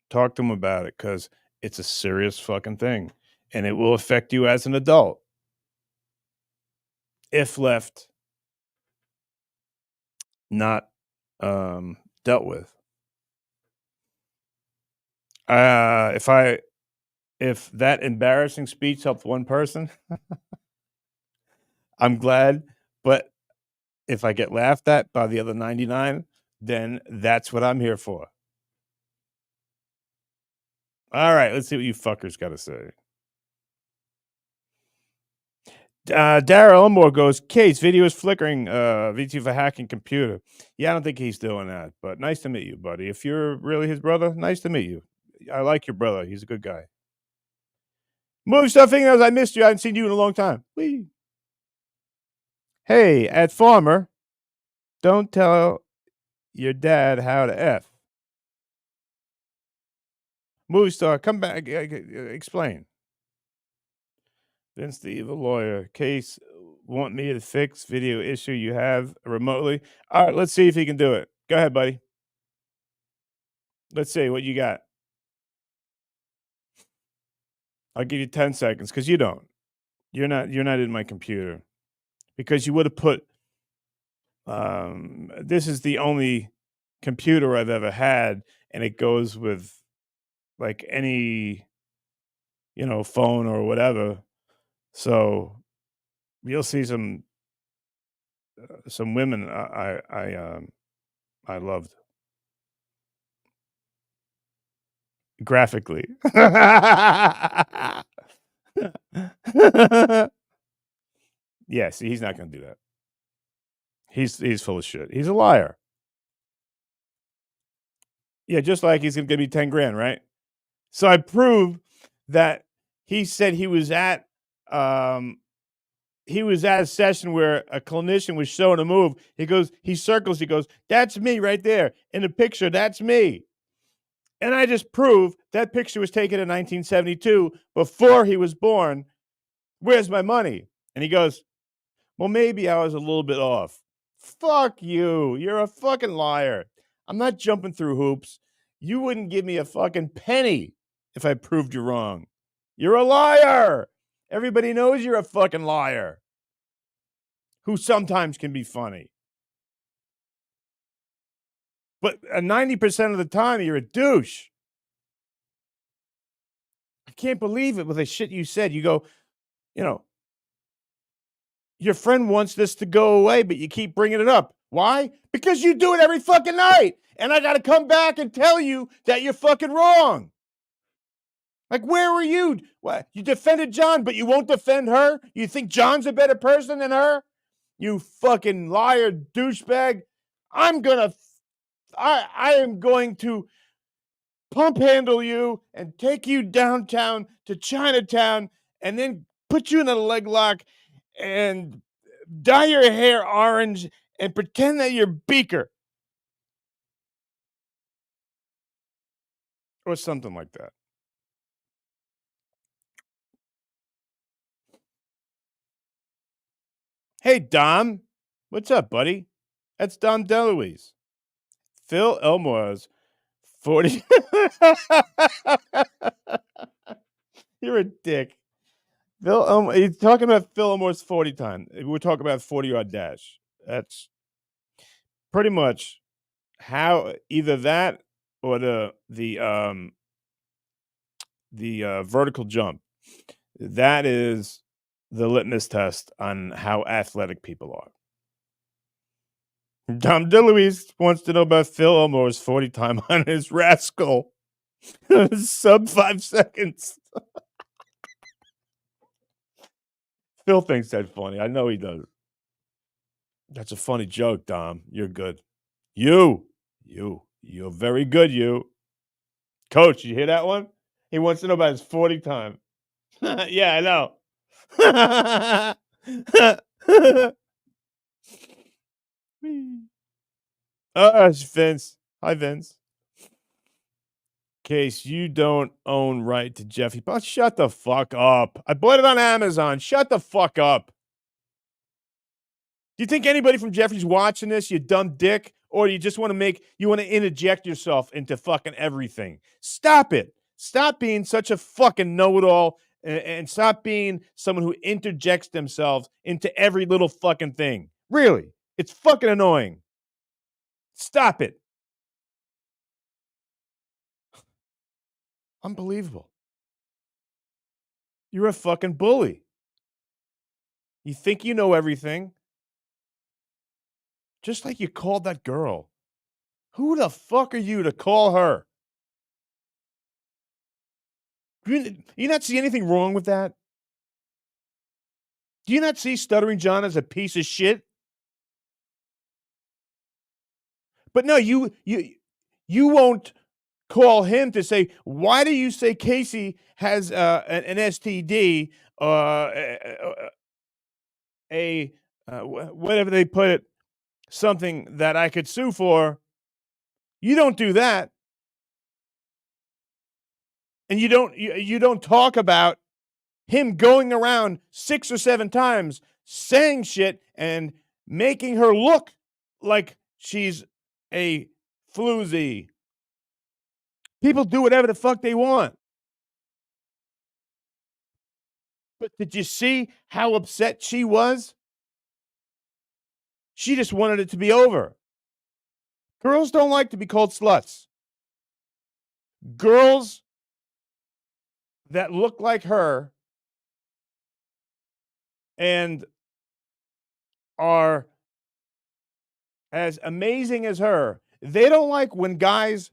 talk to them about it because it's a serious fucking thing. And it will affect you as an adult if left not dealt with. If that embarrassing speech helped one person, I'm glad. But if I get laughed at by the other 99, then that's what I'm here for. All right, let's see what you fuckers got to say. Daryl Elmore goes, Case, video is flickering, VT for hacking computer. Yeah, I don't think he's doing that, but nice to meet you, buddy. If you're really his brother, nice to meet you. I like your brother. He's a good guy. Movie Stuff Fingers, I missed you. I haven't seen you in a long time. Whee. Hey, at Farmer, don't tell your dad how to F. Movie star, come back. Explain. Vince the evil lawyer. Case, want me to fix video issue you have remotely? All right, let's see if he can do it. Go ahead, buddy. Let's see what you got. I'll give you 10 seconds because you don't. You're not in my computer because you would have put. This is the only computer I've ever had, and it goes with like any, phone or whatever. So you'll see some women I loved graphically. Yeah, see, he's not going to do that. He's full of shit. He's a liar. Yeah, just like he's going to give me 10 grand, right? So I proved that he said he was at a session where a clinician was showing a move. He goes, that's me right there in the picture. That's me. And I just proved that picture was taken in 1972 before he was born. Where's my money? And he goes, well, maybe I was a little bit off. Fuck you. You're a fucking liar. I'm not jumping through hoops. You wouldn't give me a fucking penny if I proved you wrong. You're a liar. Everybody knows you're a fucking liar who sometimes can be funny. But 90% of the time, you're a douche. I can't believe it with the shit you said. You go, your friend wants this to go away, but you keep bringing it up. Why? Because you do it every fucking night. And I got to come back and tell you that you're fucking wrong. Like, where were you? What? You defended John, but you won't defend her? You think John's a better person than her? You fucking liar, douchebag. I am going to pump handle you and take you downtown to Chinatown and then put you in a leg lock and dye your hair orange and pretend that you're Beaker. Or something like that. Hey, Dom. What's up, buddy? That's Dom DeLuise. Phil Elmore's 40. You're a dick. He's talking about Phil Elmore's 40 time. We're talking about 40-yard dash. That's pretty much how either that or the vertical jump. That is the litmus test on how athletic people are. Dom DeLuise wants to know about Phil Elmore's 40 time on his rascal. Sub 5 seconds. Phil thinks that's funny. I know he does. That's a funny joke, Dom. You're good. You're very good, you. Coach, you hear that one? He wants to know about his 40 time. Yeah, I know. It's Vince. Hi, Vince. Case, you don't own right to Jeffy. But shut the fuck up. I bought it on Amazon. Shut the fuck up. Do you think anybody from Jeffrey's watching this, you dumb dick? Or do you just want to interject yourself into fucking everything? Stop it. Stop being such a fucking know-it-all and stop being someone who interjects themselves into every little fucking thing. Really. It's fucking annoying. Stop it. Unbelievable. You're a fucking bully. You think you know everything. Just like you called that girl. Who the fuck are you to call her? You not see anything wrong with that? Do you not see Stuttering John as a piece of shit? But no, you won't call him to say, why do you say Casey has an STD or whatever they put it, something that I could sue for? You don't do that. And you don't talk about him going around 6 or 7 times saying shit and making her look like she's a floozy. People do whatever the fuck they want. But did you see how upset she was? She just wanted it to be over. Girls don't like to be called sluts. Girls that look like her and are as amazing as her, they don't like when guys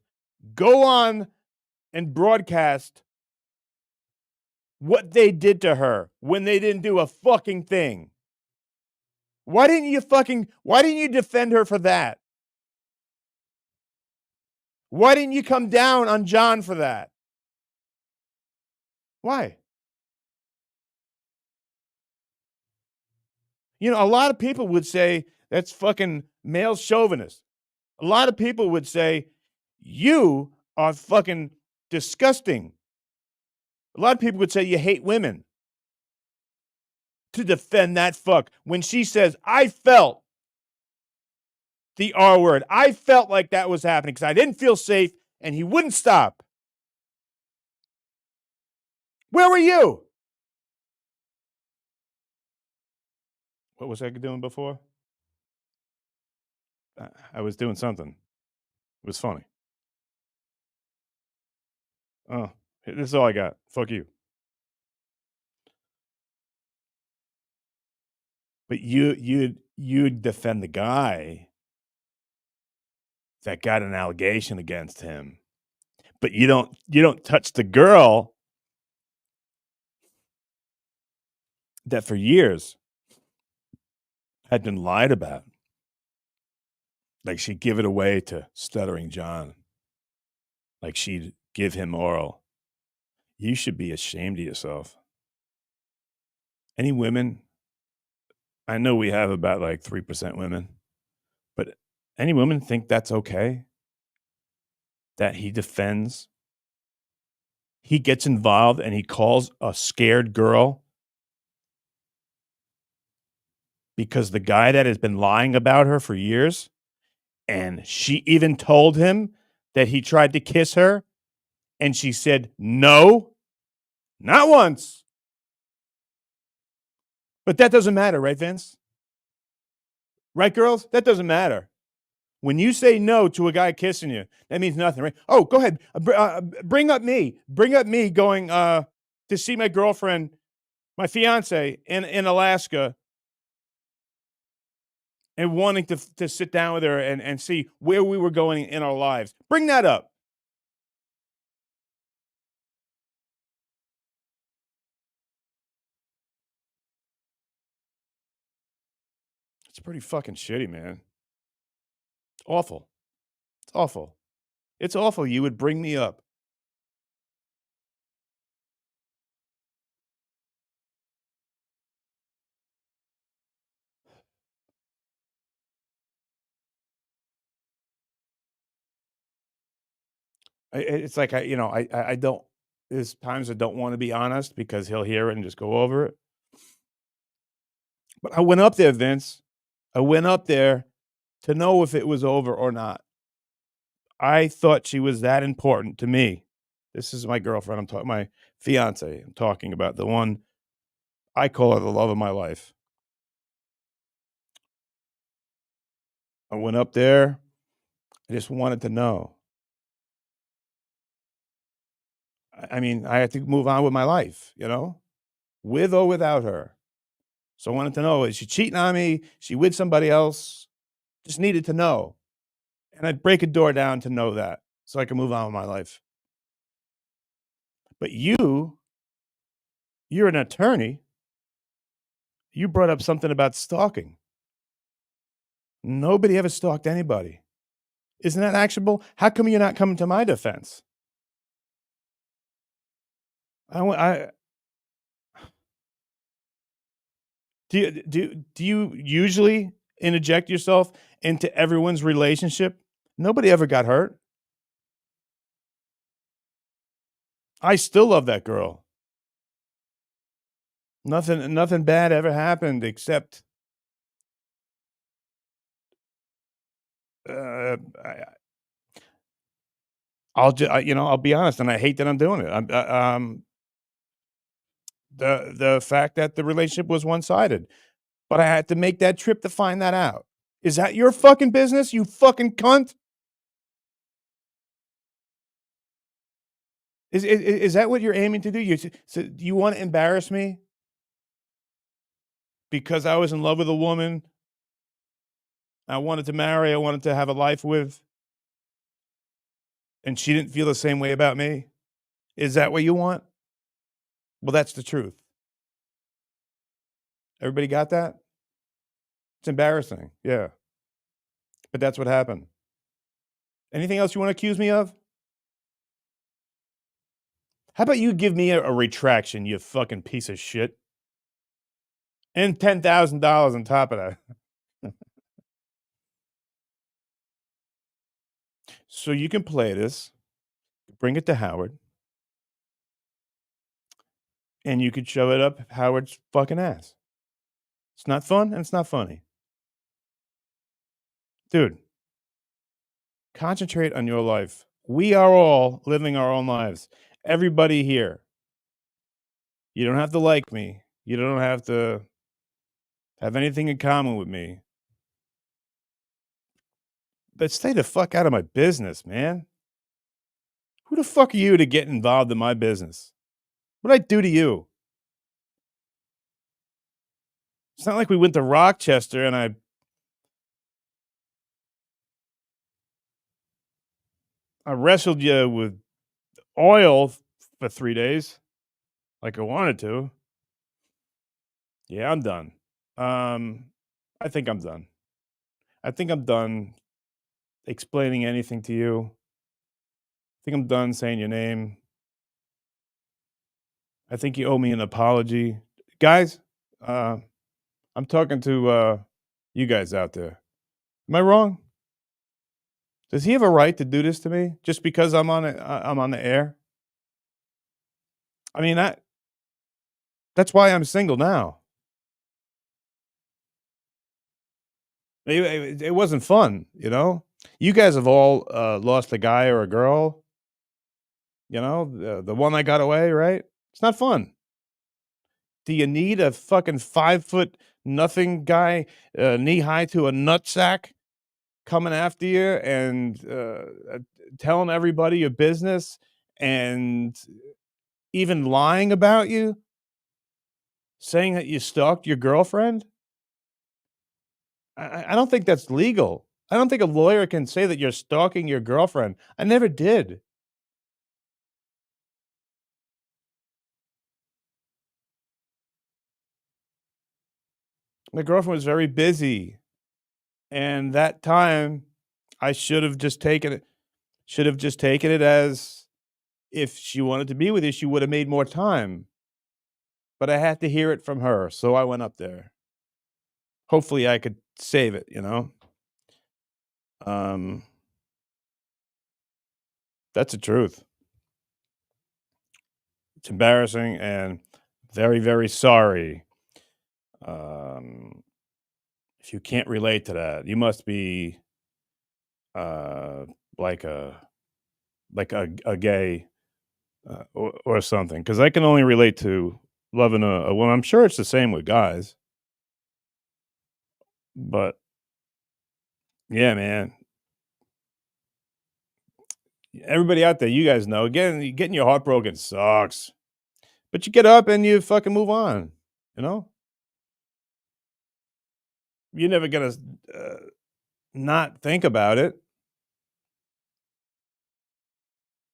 go on and broadcast what they did to her when they didn't do a fucking thing. Why didn't you defend her for that? Why didn't you come down on John for that? Why? You know, a lot of people would say that's fucking male chauvinist. A lot of people would say you are fucking disgusting. A lot of people would say you hate women. To defend that fuck when she says, I felt the R word. I felt like that was happening because I didn't feel safe and he wouldn't stop. Where were you? What was I doing before? I was doing something. It was funny. Oh, this is all I got. Fuck you. But you'd defend the guy that got an allegation against him. But you don't touch the girl that for years had been lied about. Like she'd give it away to Stuttering John. Like she'd give him oral. You should be ashamed of yourself. Any women, I know we have about like 3% women, but any women think that's okay? That he defends? He gets involved and he calls a scared girl because the guy that has been lying about her for years, and she even told him that he tried to kiss her, and she said no, not once. But that doesn't matter, right, Vince? Right, girls? That doesn't matter. When you say no to a guy kissing you, that means nothing, right? Oh, go ahead. Bring up me. Bring up me going to see my girlfriend, my fiance in Alaska, and wanting to sit down with her and see where we were going in our lives. Bring that up. It's pretty fucking shitty, man. Awful. It's awful. It's awful you would bring me up It's like I don't. There's times I don't want to be honest because he'll hear it and just go over it. But I went up there, Vince. I went up there to know if it was over or not. I thought she was that important to me. This is my girlfriend. I'm talking my fiance. I'm talking about the one I call her the love of my life. I went up there. I just wanted to know. I mean, I had to move on with my life, with or without her. So I wanted to know, is she cheating on me? She with somebody else? Just needed to know. And I'd break a door down to know that so I can move on with my life. But you're an attorney. You brought up something about stalking. Nobody ever stalked anybody. Isn't that actionable? How come you're not coming to my defense? I do you usually interject yourself into everyone's relationship? Nobody ever got hurt. I still love that girl. Nothing bad ever happened except uh, I, I'll be honest, and I hate that I'm doing it. The fact that the relationship was one sided, but I had to make that trip to find that out. Is that your fucking business, you fucking cunt? Is that what you're aiming to do? So do you want to embarrass me because I was in love with a woman I wanted to marry, I wanted to have a life with, and she didn't feel the same way about me? Is that what you want? Well, that's the truth. Everybody got that? It's embarrassing. Yeah. But that's what happened. Anything else you want to accuse me of? How about you give me a retraction, you fucking piece of shit? And $10,000 on top of that. So you can play this, bring it to Howard, and you could shove it up Howard's fucking ass. It's not fun and it's not funny. Dude, concentrate on your life. We are all living our own lives. Everybody here. You don't have to like me. You don't have to have anything in common with me. But stay the fuck out of my business, man. Who the fuck are you to get involved in my business? What'd I do to you? It's not like we went to Rochester and I wrestled you with oil for 3 days like I wanted to. Yeah, I'm done. I think I'm done. I think I'm done explaining anything to you. I think I'm done saying your name. I think you owe me an apology. Guys, I'm talking to you guys out there. Am I wrong? Does he have a right to do this to me just because I'm on the air? I mean that's why I'm single now. It wasn't fun, You guys have all lost a guy or a girl, the one that got away, right? It's not fun. Do you need a fucking 5 foot nothing guy, knee high to a nutsack, coming after you and telling everybody your business and even lying about you, saying that you stalked your girlfriend? I don't think that's legal. I don't think a lawyer can say that you're stalking your girlfriend. I never did. My girlfriend was very busy, and that time I should have just taken it as if she wanted to be with you, she would have made more time. But I had to hear it from her, so I went up there. Hopefully I could save it. Um That's the truth. It's embarrassing and very, very sorry. If you can't relate to that, you must be uh, like a gay or something. Because I can only relate to loving a woman. I'm sure it's the same with guys, but yeah, man. Everybody out there, you guys know, getting your heart broken sucks. But you get up and you fucking move on. You know, you're never gonna not think about it,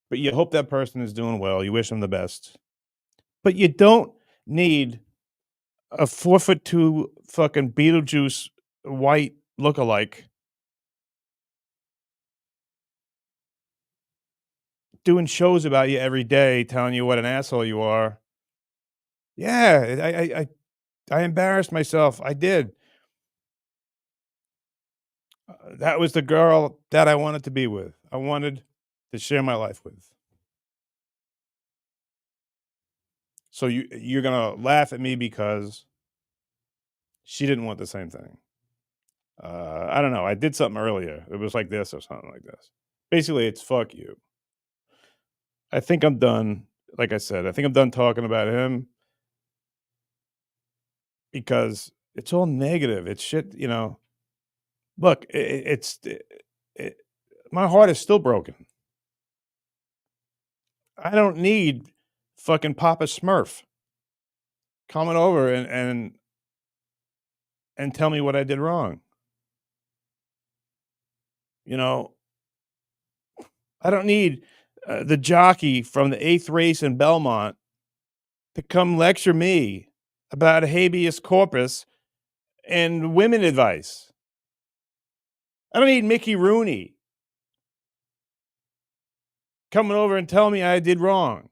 but you hope that person is doing well. You wish them the best, but you don't need a 4'2" fucking Beetlejuice white lookalike doing shows about you every day, telling you what an asshole you are. Yeah, I embarrassed myself. I did. That was the girl that I wanted to be with. I wanted to share my life with. So you're gonna laugh at me because she didn't want the same thing. I don't know. I did something earlier. It was like this or something like this. Basically, it's fuck you. I think I'm done. Like I said, I think I'm done talking about him because it's all negative. It's shit, you know. Look, it, my heart is still broken. I don't need fucking Papa Smurf coming over and tell me what I did wrong. You know, I don't need the jockey from the 8th race in Belmont to come lecture me about habeas corpus and women advice. I don't need Mickey Rooney coming over and telling me I did wrong.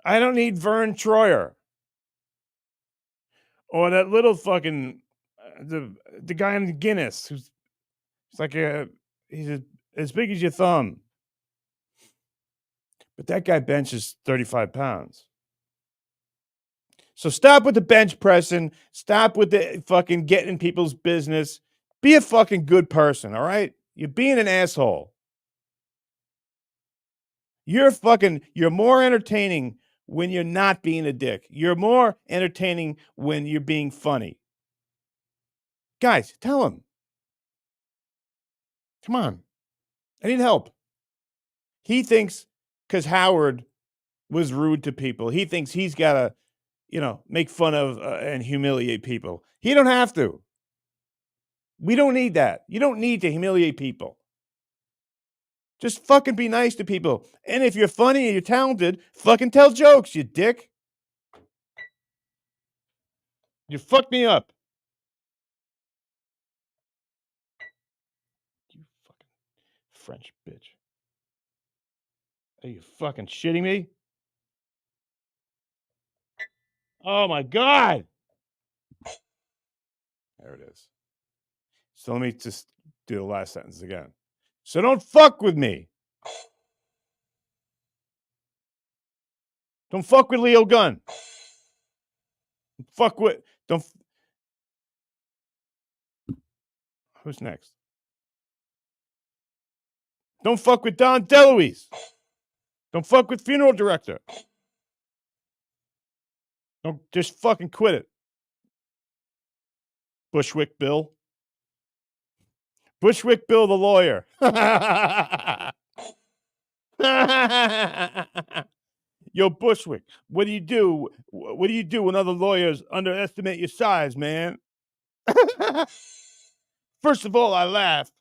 I don't need Vern Troyer or that little fucking the guy in Guinness who's like as big as your thumb. But that guy benches 35 pounds. So stop with the bench pressing. Stop with the fucking getting in people's business. Be a fucking good person, all right? You're being an asshole. You're more entertaining when you're not being a dick. You're more entertaining when you're being funny. Guys, tell him. Come on. I need help. He thinks because Howard was rude to people, he thinks he's got to, make fun of and humiliate people. He don't have to. We don't need that. You don't need to humiliate people. Just fucking be nice to people. And if you're funny and you're talented, fucking tell jokes, you dick. You fucked me up. You fucking French bitch. Are you fucking shitting me? Oh my God. There it is. So let me just do the last sentence again. So don't fuck with me. Don't fuck with Leo Gunn. Fuck with. Don't. Who's next? Don't fuck with Don DeLuise. Don't fuck with funeral director. Don't just fucking quit it. Bushwick Bill. Bushwick Bill the lawyer. Yo, Bushwick, what do you do? What do you do when other lawyers underestimate your size, man? First of all, I laughed.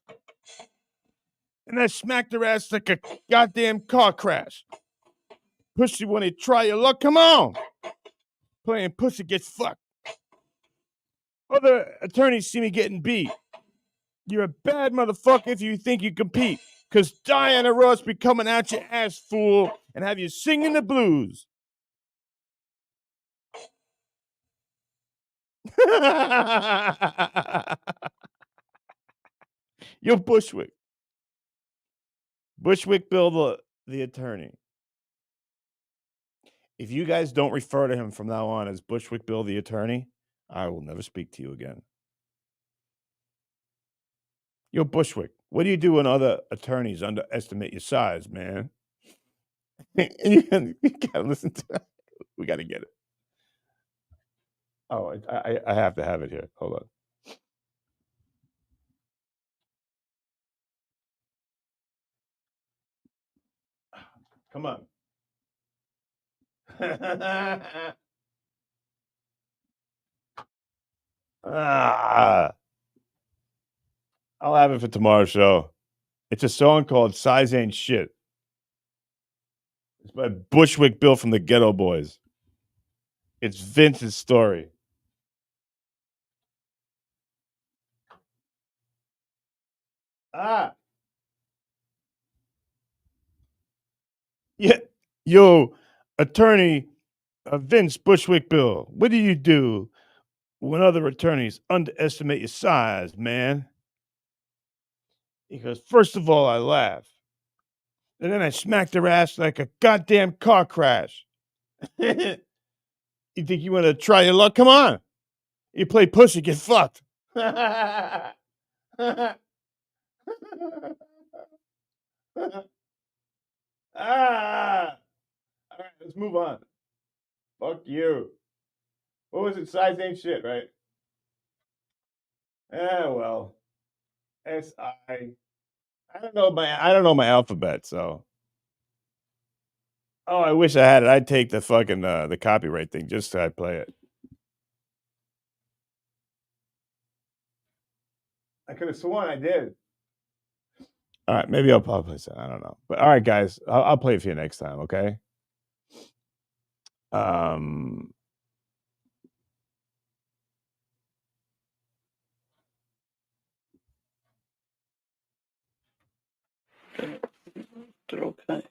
And I smacked her ass like a goddamn car crash. Pussy, when they try your luck, come on. Playing pussy gets fucked. Other attorneys see me getting beat. You're a bad motherfucker if you think you compete. Because Diana Ross be coming out your ass, fool, and have you singing the blues. Yo, Bushwick. Bushwick Bill, the attorney. If you guys don't refer to him from now on as Bushwick Bill, the attorney, I will never speak to you again. Yo, Bushwick, what do you do when other attorneys underestimate your size, man? you gotta listen to it. We gotta get it. Oh, I have to have it here. Hold on. Come on. I'll have it for tomorrow's show. It's a song called Size Ain't Shit. It's by Bushwick Bill from the Ghetto Boys. It's Vince's story. Yeah. Yo, attorney Vince Bushwick Bill, what do you do when other attorneys underestimate your size, man? He goes, first of all, I laugh. And then I smack their ass like a goddamn car crash. You think you want to try your luck? Come on. You play pussy, get fucked. Ah. All right, let's move on. Fuck you. What was it? Size ain't shit, right? Well. S-I. I don't know my alphabet, so. Oh, I wish I had it. I'd take the fucking the copyright thing just so I'd play it. I could have sworn I did. All right, maybe I'll probably play it. I don't know. But all right, guys, I'll play it for you next time, okay? They're okay.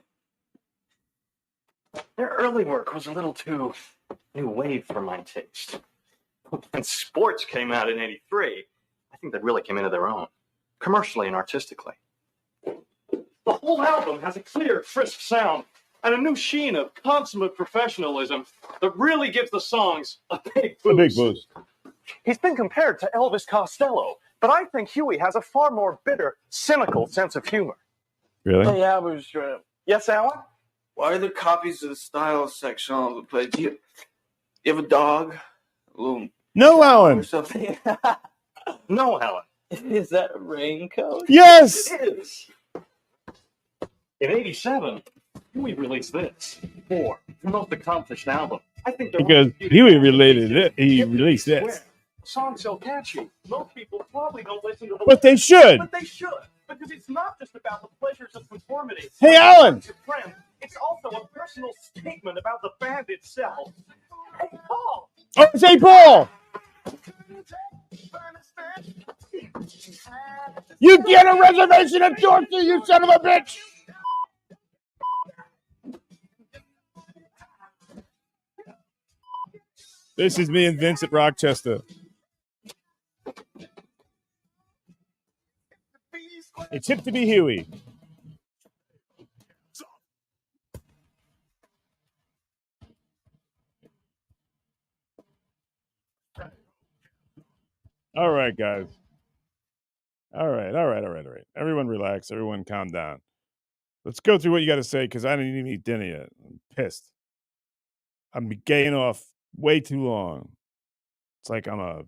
Their early work was a little too new wave for my taste. When Sports came out in '83, I think they really came into their own, commercially and artistically. The whole album has a clear, crisp sound and a new sheen of consummate professionalism that really gives the songs a big boost. A big boost. He's been compared to Elvis Costello, but I think Huey has a far more bitter, cynical sense of humor. Really? Hey, I was... Yes, Alan? Why are there copies of the style section all over the place? Do you have a dog? A little no, Alan. Or something? No, Alan. Is that a raincoat? Yes. It is. In '87, Huey released this. The most accomplished album. I think because Huey released this. The song's so catchy. Most people probably don't listen to the But they should. But they should. Because it's not just about the pleasures of conformity. Hey, Alan. It's also a personal statement about the band itself. Hey, Paul. Oh, say Paul. You get a reservation at Dorothy, you son of a bitch. This is me and Vince at Rochester. It's hip to be Huey. All right, guys. All right. Everyone relax. Everyone calm down. Let's go through what you got to say because I didn't even eat dinner yet. I'm pissed. I'm gaying off way too long. It's like I'm a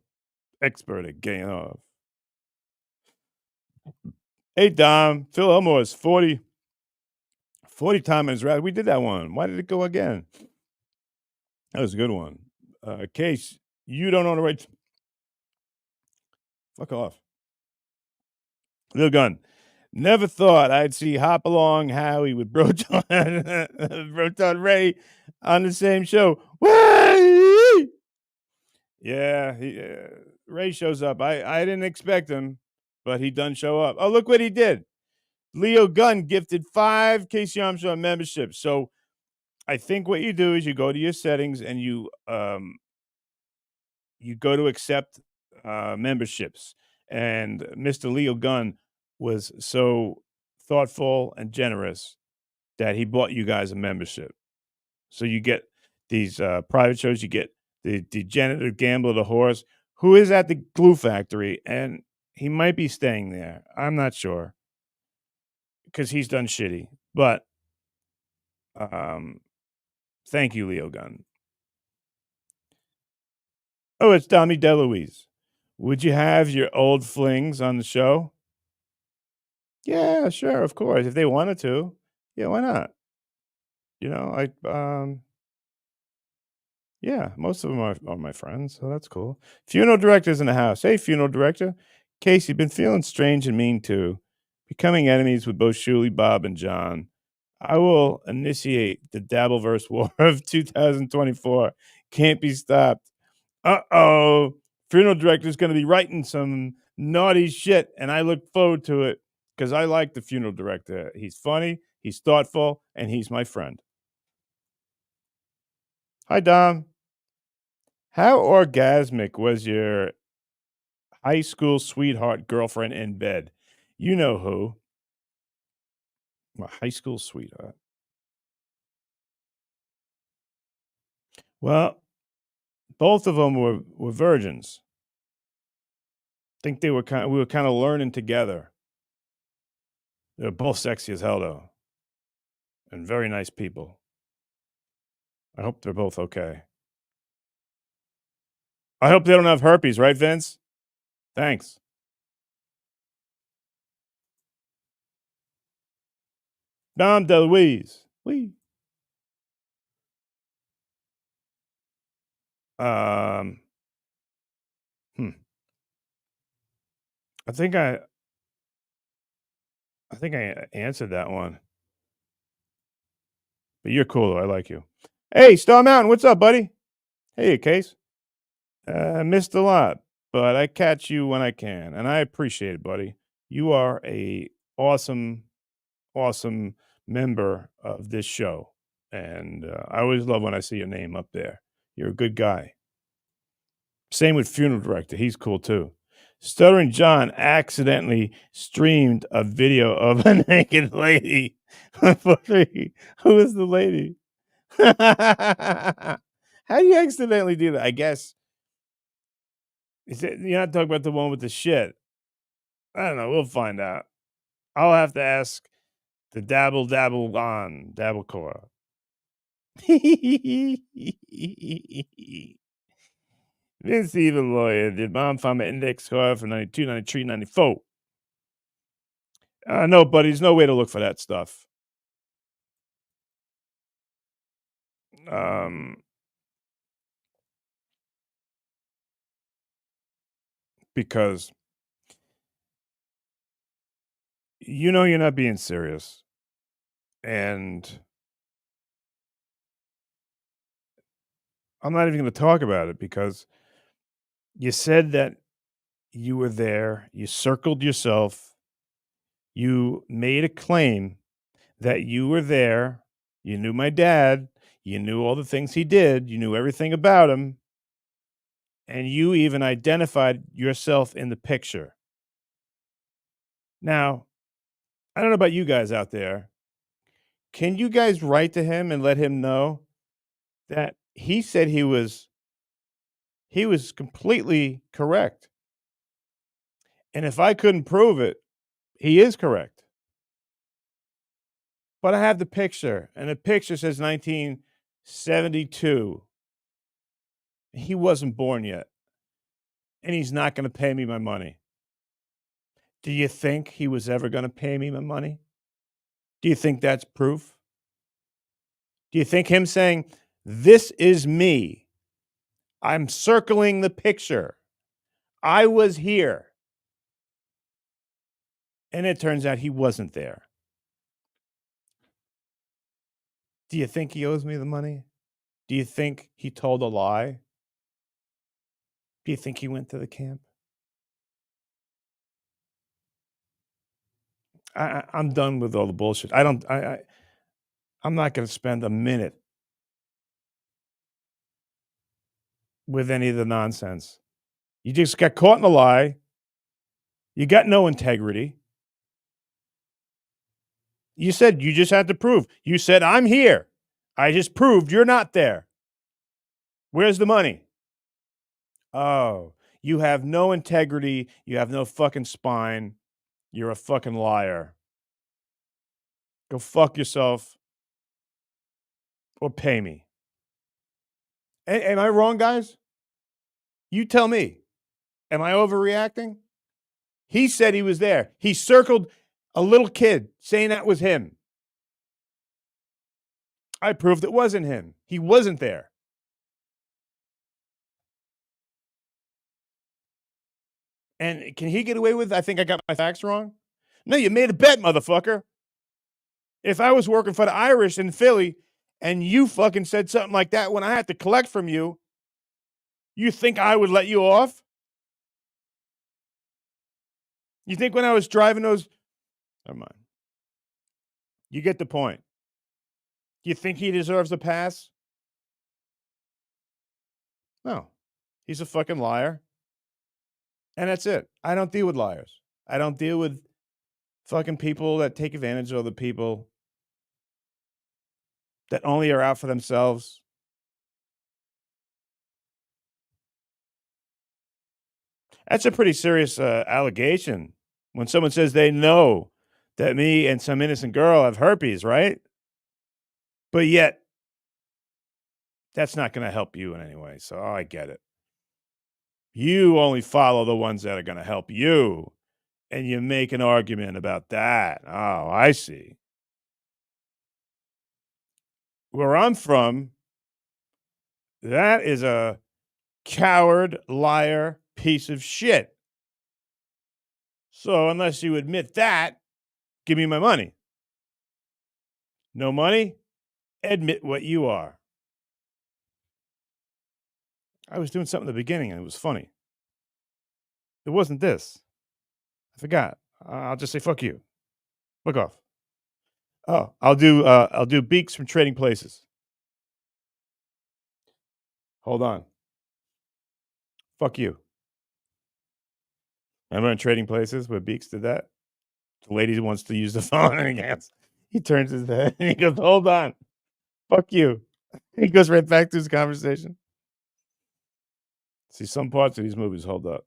expert at gaying off. Hey, Dom. Phil Elmore is 40 time in his rap. We did that one. Why did it go again? That was a good one. Case, you don't own the right. Fuck off. Lil Gun. Never thought I'd see Hopalong Howie with Broton Ray on the same show. Whee! Yeah, Ray shows up. I didn't expect him, but he done show up. Oh, look what he did. Leo Gunn gifted 5 Casey Armstrong memberships. So I think what you do is you go to your settings and you go to accept memberships. And Mr. Leo Gunn was so thoughtful, and generous that he bought you guys a membership. So you get these private shows. You get the Degenerate Gambler, the horse, who is at the glue factory, and he might be staying there. I'm not sure because he's done shitty. But thank you, Leo Gunn. Oh, it's Tommy DeLuise. Would you have your old flings on the show? Yeah, sure, of course. If they wanted to. Yeah, why not? You know, yeah, most of them are my friends, so that's cool. Funeral director's in the house. Hey, funeral director. Casey, been feeling strange and mean too. Becoming enemies with both Shuli, Bob, and John. I will initiate the Dabbleverse War of 2024. Can't be stopped. Uh-oh. Funeral director's going to be writing some naughty shit, and I look forward to it because I like the funeral director. He's funny, he's thoughtful, and he's my friend. Hi, Dom. How orgasmic was your high school sweetheart girlfriend in bed? You know who. My high school sweetheart. Well, both of them were virgins. I think we were kind of learning together. They're both sexy as hell, though, and very nice people. I hope they're both okay. I hope they don't have herpes, right, Vince? Thanks. Dom DeLuise. Wee. Um. I think I answered that one. But you're cool, though. I like you. Hey, Star Mountain, what's up, buddy? Hey, Case. I missed a lot, but I catch you when I can, and I appreciate it, buddy. You are a awesome member of this show, and I always love when I see your name up there. You're a good guy. Same with funeral director. He's cool too. Stuttering John accidentally streamed a video of a naked lady. Who is the lady? How do you accidentally do that? I guess you're not talking about the one with the shit. I don't know. We'll find out. I'll have to ask the dabble core. Vince Even Lawyer did mom find my index card for 92, 93, 94. No, buddy, there's no way to look for that stuff. Because you know you're not being serious. And I'm not even going to talk about it because you said that you were there, you circled yourself, you made a claim that you were there, you knew my dad, you knew all the things he did, you knew everything about him, and you even identified yourself in the picture. Now, I don't know about you guys out there. Can you guys write to him and let him know that he said he was completely correct? And if I couldn't prove it, he is correct. But I have the picture, and the picture says 1972. He wasn't born yet, and he's not going to pay me my money. Do you think he was ever going to pay me my money? Do you think that's proof? Do you think him saying, "This is me. I'm circling the picture. I was here." And it turns out he wasn't there. Do you think he owes me the money? Do you think he told a lie? Do you think he went to the camp? I'm done with all the bullshit. I'm not going to spend a minute with any of the nonsense. You just got caught in a lie. You got no integrity. You said you just had to prove. You said, I'm here. I just proved you're not there. Where's the money? Oh, you have no integrity. You have no fucking spine. You're a fucking liar. Go fuck yourself or pay me. Am I wrong, guys? You tell me. Am I overreacting? He said he was there. He circled a little kid saying that was him. I proved it wasn't him. He wasn't there. And can he get away with, I think I got my facts wrong? No, you made a bet, motherfucker. If I was working for the Irish in Philly and you fucking said something like that when I had to collect from you, you think I would let you off? You think when I was driving those... Never mind. You get the point. You think he deserves a pass? No. He's a fucking liar. And that's it. I don't deal with liars. I don't deal with fucking people that take advantage of other people, that only are out for themselves. That's a pretty serious allegation when someone says they know that me and some innocent girl have herpes, right? But yet, that's not going to help you in any way. So I get it. You only follow the ones that are going to help you. And you make an argument about that. Oh, I see. Where I'm from, that is a coward, liar, piece of shit. So unless you admit that, give me my money. No money? Admit what you are. I was doing something at the beginning and it was funny. It wasn't this. I forgot. I'll just say fuck you. Fuck off. Oh, I'll do Beaks from Trading Places. Hold on. Fuck you. Remember in Trading Places where Beaks did that? The lady wants to use the phone and he turns his head and he goes, hold on. Fuck you. He goes right back to his conversation. See, some parts of these movies hold up.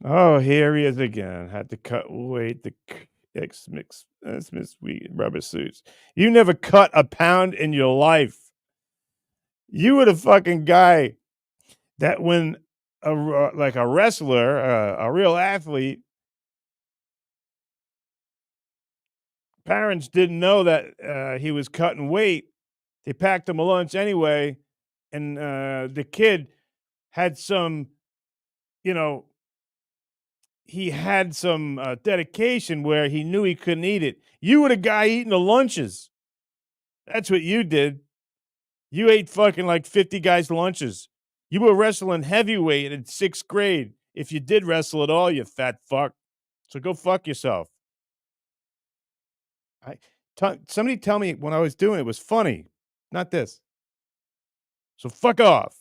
Oh, here he is again. Had to cut weight. The X-Mix rubber suits. You never cut a pound in your life. You were the fucking guy that when like a wrestler, a real athlete, parents didn't know that he was cutting weight. They packed him a lunch anyway, and the kid had some, he had some dedication where he knew he couldn't eat it. You were the guy eating the lunches. That's what you did. You ate fucking like 50 guys' lunches. You were wrestling heavyweight in 6th grade. If you did wrestle at all, you fat fuck. So go fuck yourself. Somebody tell me when I was doing it was funny. Not this. So fuck off.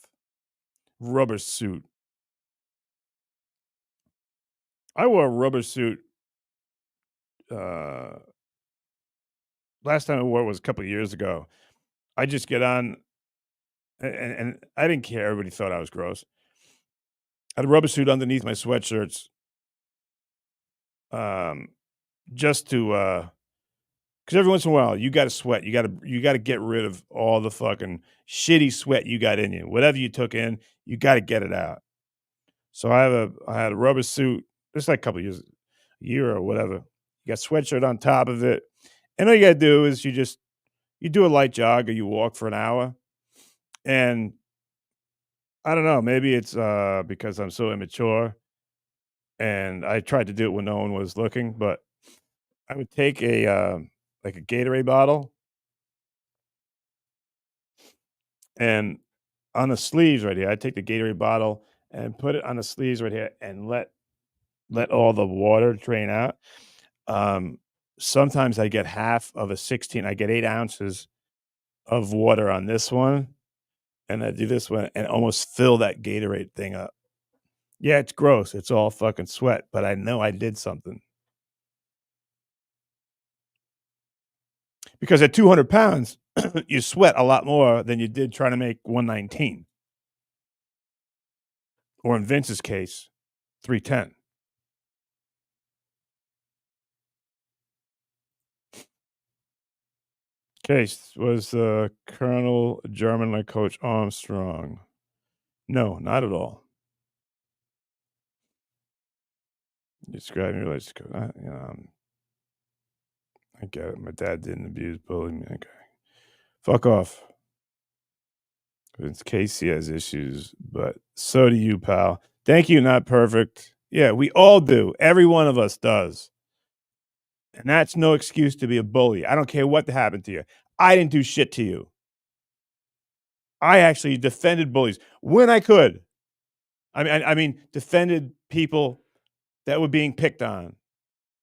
Rubber suit. I wore a rubber suit. Last time I wore it was a couple of years ago. I just get on, and I didn't care. Everybody thought I was gross. I had a rubber suit underneath my sweatshirts, just to, because every once in a while you got to sweat. You got to get rid of all the fucking shitty sweat you got in you. Whatever you took in, you got to get it out. So I had a rubber suit. Just like a couple of years, a year or whatever. You got sweatshirt on top of it, and all you got to do is you do a light jog or you walk for an hour. And I don't know, maybe it's because I'm so immature and I tried to do it when no one was looking, but I would take a like a Gatorade bottle and on the sleeves right here, I'd take the Gatorade bottle and put it on the sleeves right here and let all the water drain out. Sometimes I get half of a 16. I get 8 ounces of water on this one. And I do this one and almost fill that Gatorade thing up. Yeah, it's gross. It's all fucking sweat, but I know I did something. Because at 200 pounds, you sweat a lot more than you did trying to make 119. Or in Vince's case, 310. Case was Colonel German like Coach Armstrong. No, not at all. Describe your relationship. I get it. My dad didn't abuse, bully me. Okay. Fuck off. Vince Casey has issues, but so do you, pal. Thank you, not perfect. Yeah, we all do. Every one of us does. And that's no excuse to be a bully. I don't care what happened to you. I didn't do shit to you. I actually defended bullies when I could. I mean, defended people that were being picked on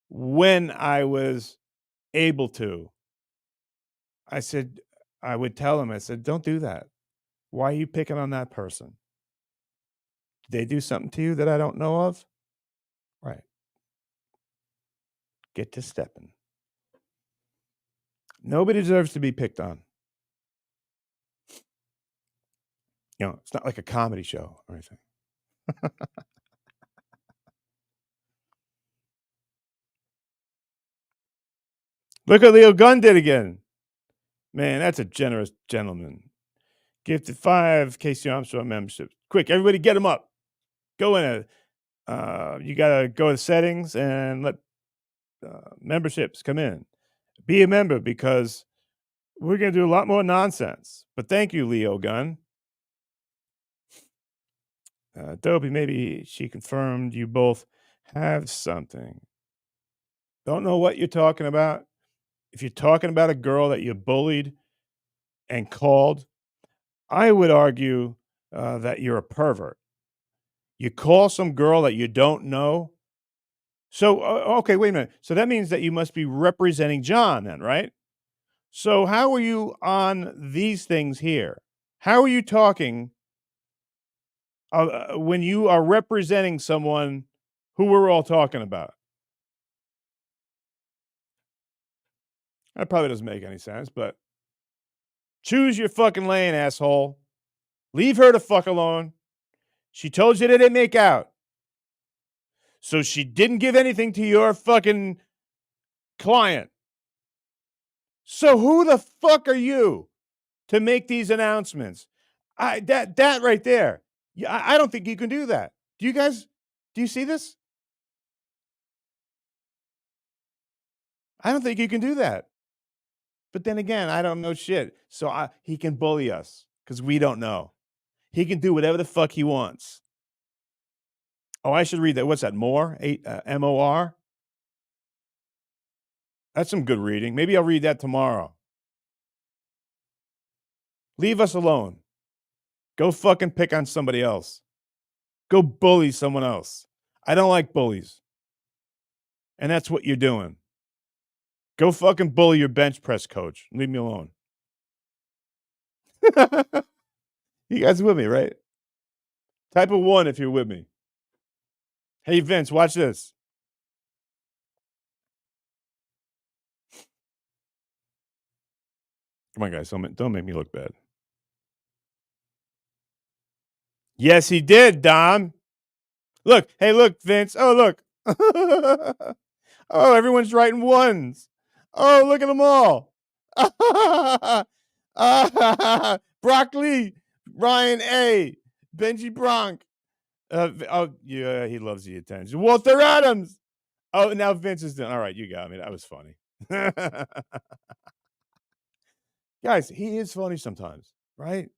when I was able to. I would tell them, I said, don't do that. Why are you picking on that person? Did they do something to you that I don't know of? Right. Get to stepping. Nobody deserves to be picked on. You know, it's not like a comedy show or anything. Look what Leo Gunn did again. Man, that's a generous gentleman. Gifted 5 Casey Armstrong memberships. Quick, everybody get them up. Go in. You got to go to settings and let memberships come in. Be a member because we're going to do a lot more nonsense. But thank you, Leo Gunn. Dopey, maybe she confirmed you both have something. Don't know what you're talking about. If you're talking about a girl that you bullied and called, I would argue that you're a pervert. You call some girl that you don't know. So, okay, wait a minute. So that means that you must be representing John then, right? So how are you on these things here? How are you talking when you are representing someone who we're all talking about? That probably doesn't make any sense, but choose your fucking lane, asshole. Leave her the fuck alone. She told you they didn't make out. So she didn't give anything to your fucking client. So who the fuck are you to make these announcements? That right there. I don't think you can do that. Do you see this? I don't think you can do that. But then again, I don't know shit. So he can bully us because we don't know. He can do whatever the fuck he wants. Oh, I should read that. What's that? More? M-O-R? That's some good reading. Maybe I'll read that tomorrow. Leave us alone. Go fucking pick on somebody else. Go bully someone else. I don't like bullies. And that's what you're doing. Go fucking bully your bench press coach. Leave me alone. You guys with me, right? Type a 1 if you're with me. Hey, Vince, watch this. Come on, guys. Don't make me look bad. Yes, he did, Dom. Look. Hey, look, Vince. Oh, look. Oh, everyone's writing 1s. Oh, look at them all. Broccoli, Ryan A, Benji Bronk. Yeah, he loves the attention. Walter Adams. Oh, now Vince is done. All right, you got me. That was funny. Guys, he is funny sometimes, right?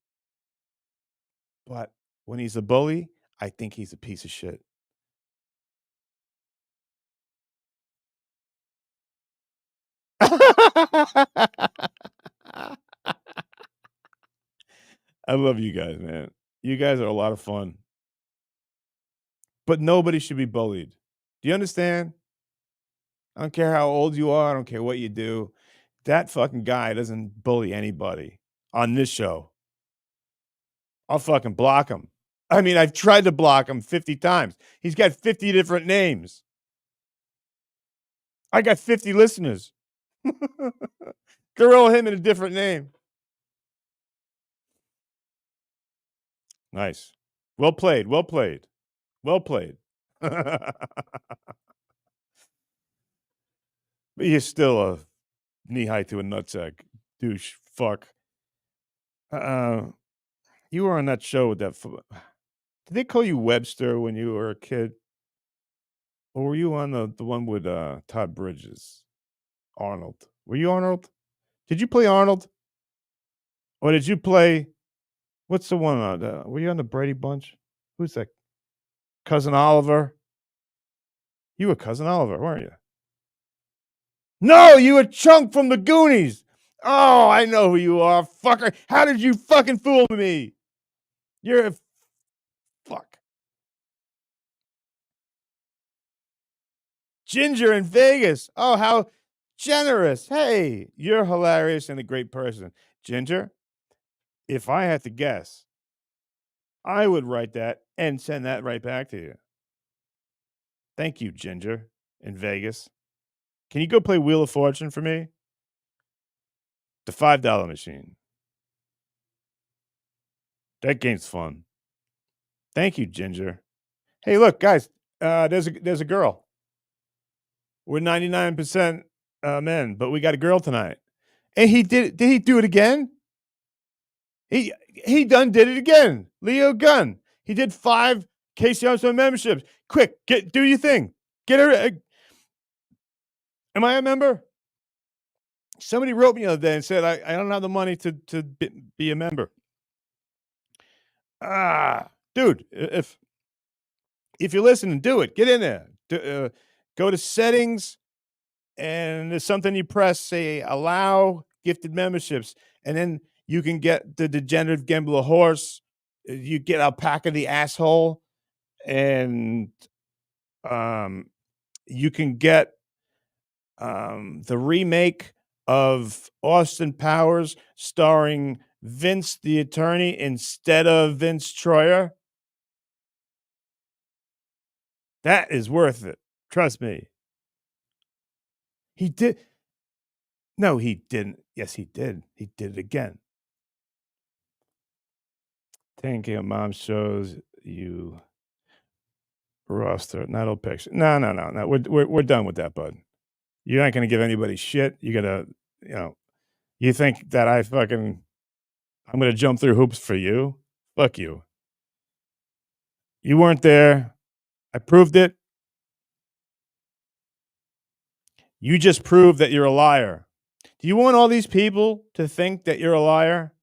But when he's a bully, I think he's a piece of shit. I love you guys, man. You guys are a lot of fun. But nobody should be bullied. Do you understand? I don't care how old you are. I don't care what you do. That fucking guy doesn't bully anybody on this show. I'll fucking block him. I mean, I've tried to block him 50 times. He's got 50 different names. I got 50 listeners. They're all him in a different name. Nice. Well played. Well played. Well played. But you're still a knee high to a nutsack, douche, fuck. You were on that show with that. Did they call you Webster when you were a kid? Or were you on the one with Todd Bridges? Arnold. Were you Arnold? Did you play Arnold? Or did you play, what's the one on, were you on the Brady Bunch? Who's that? Cousin Oliver? You were Cousin Oliver, weren't you? No, you were Chunk from the Goonies. Oh, I know who you are, fucker. How did you fucking fool me? You're a fuck. Ginger in Vegas. Oh, how generous. Hey, you're hilarious and a great person. Ginger, if I had to guess, I would write that and send that right back to you. Thank you, Ginger, in Vegas. Can you go play Wheel of Fortune for me? The $5 machine. That game's fun. Thank you, Ginger. Hey, look, guys, there's a girl. We're 99% men, but we got a girl tonight. And did he do it again? He done did it again. Leo Gunn. He did 5 Casey Armstrong memberships. Quick, do your thing. Get her. Am I a member? Somebody wrote me the other day and said I don't have the money to be a member. Dude, if you're listening, do it. Get in there. Go to settings, and there's something you press, say allow gifted memberships, and then you can get the Degenerative Gambler Horse. You get Alpaca the Asshole, and you can get the remake of Austin Powers starring Vince the Attorney instead of Vince Troyer. That is worth it. Trust me. He did. No, he didn't. Yes, he did. He did it again. Taking of mom shows you roster, not old picture. No. We're done with that, bud. You're not going to give anybody shit. You got to, you think that I'm going to jump through hoops for you? Fuck you. You weren't there. I proved it. You just proved that you're a liar. Do you want all these people to think that you're a liar?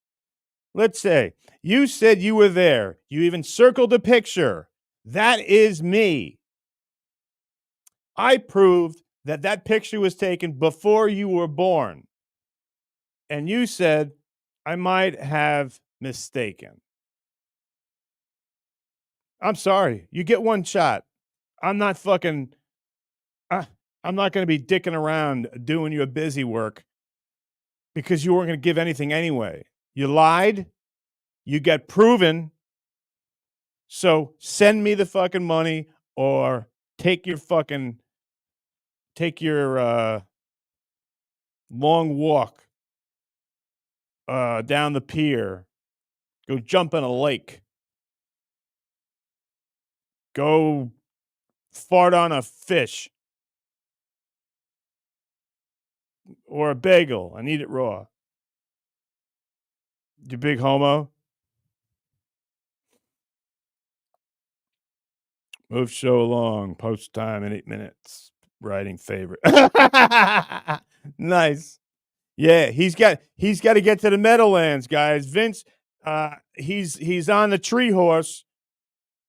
Let's say you said you were there. You even circled a picture. That is me. I proved that picture was taken before you were born. And you said, I might have mistaken. I'm sorry. You get one shot. I'm not going to be dicking around doing your busy work because you weren't going to give anything anyway. You lied. You get proven. So send me the fucking money or take your long walk down the pier. Go jump in a lake. Go fart on a fish or a bagel and eat it raw. You big homo. Move show along. Post time in 8 minutes. Writing favorite. Nice. Yeah, he's got to get to the Meadowlands, guys. Vince, he's on the tree horse.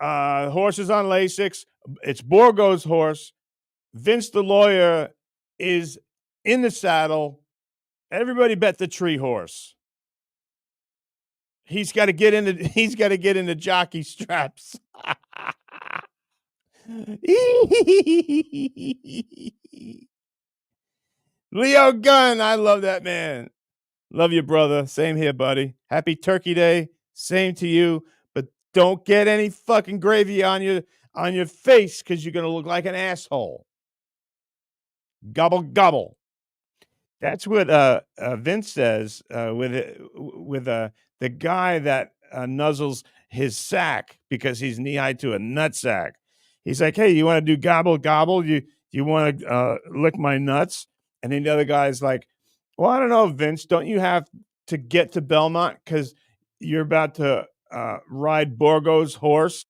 Horse is on Lasix. It's Borgo's horse. Vince the lawyer is in the saddle. Everybody bet the tree horse. He's got to get into jockey straps. Leo Gunn, I love that man. Love you, brother. Same here, buddy. Happy Turkey Day. Same to you. But don't get any fucking gravy on your face because you're gonna look like an asshole. Gobble gobble. That's what Vince says with the guy that nuzzles his sack because he's knee high to a nut sack. He's like, "Hey, you want to do gobble gobble? You want to lick my nuts?" And then the other guy's like, "Well, I don't know, Vince. Don't you have to get to Belmont because you're about to ride Borgo's horse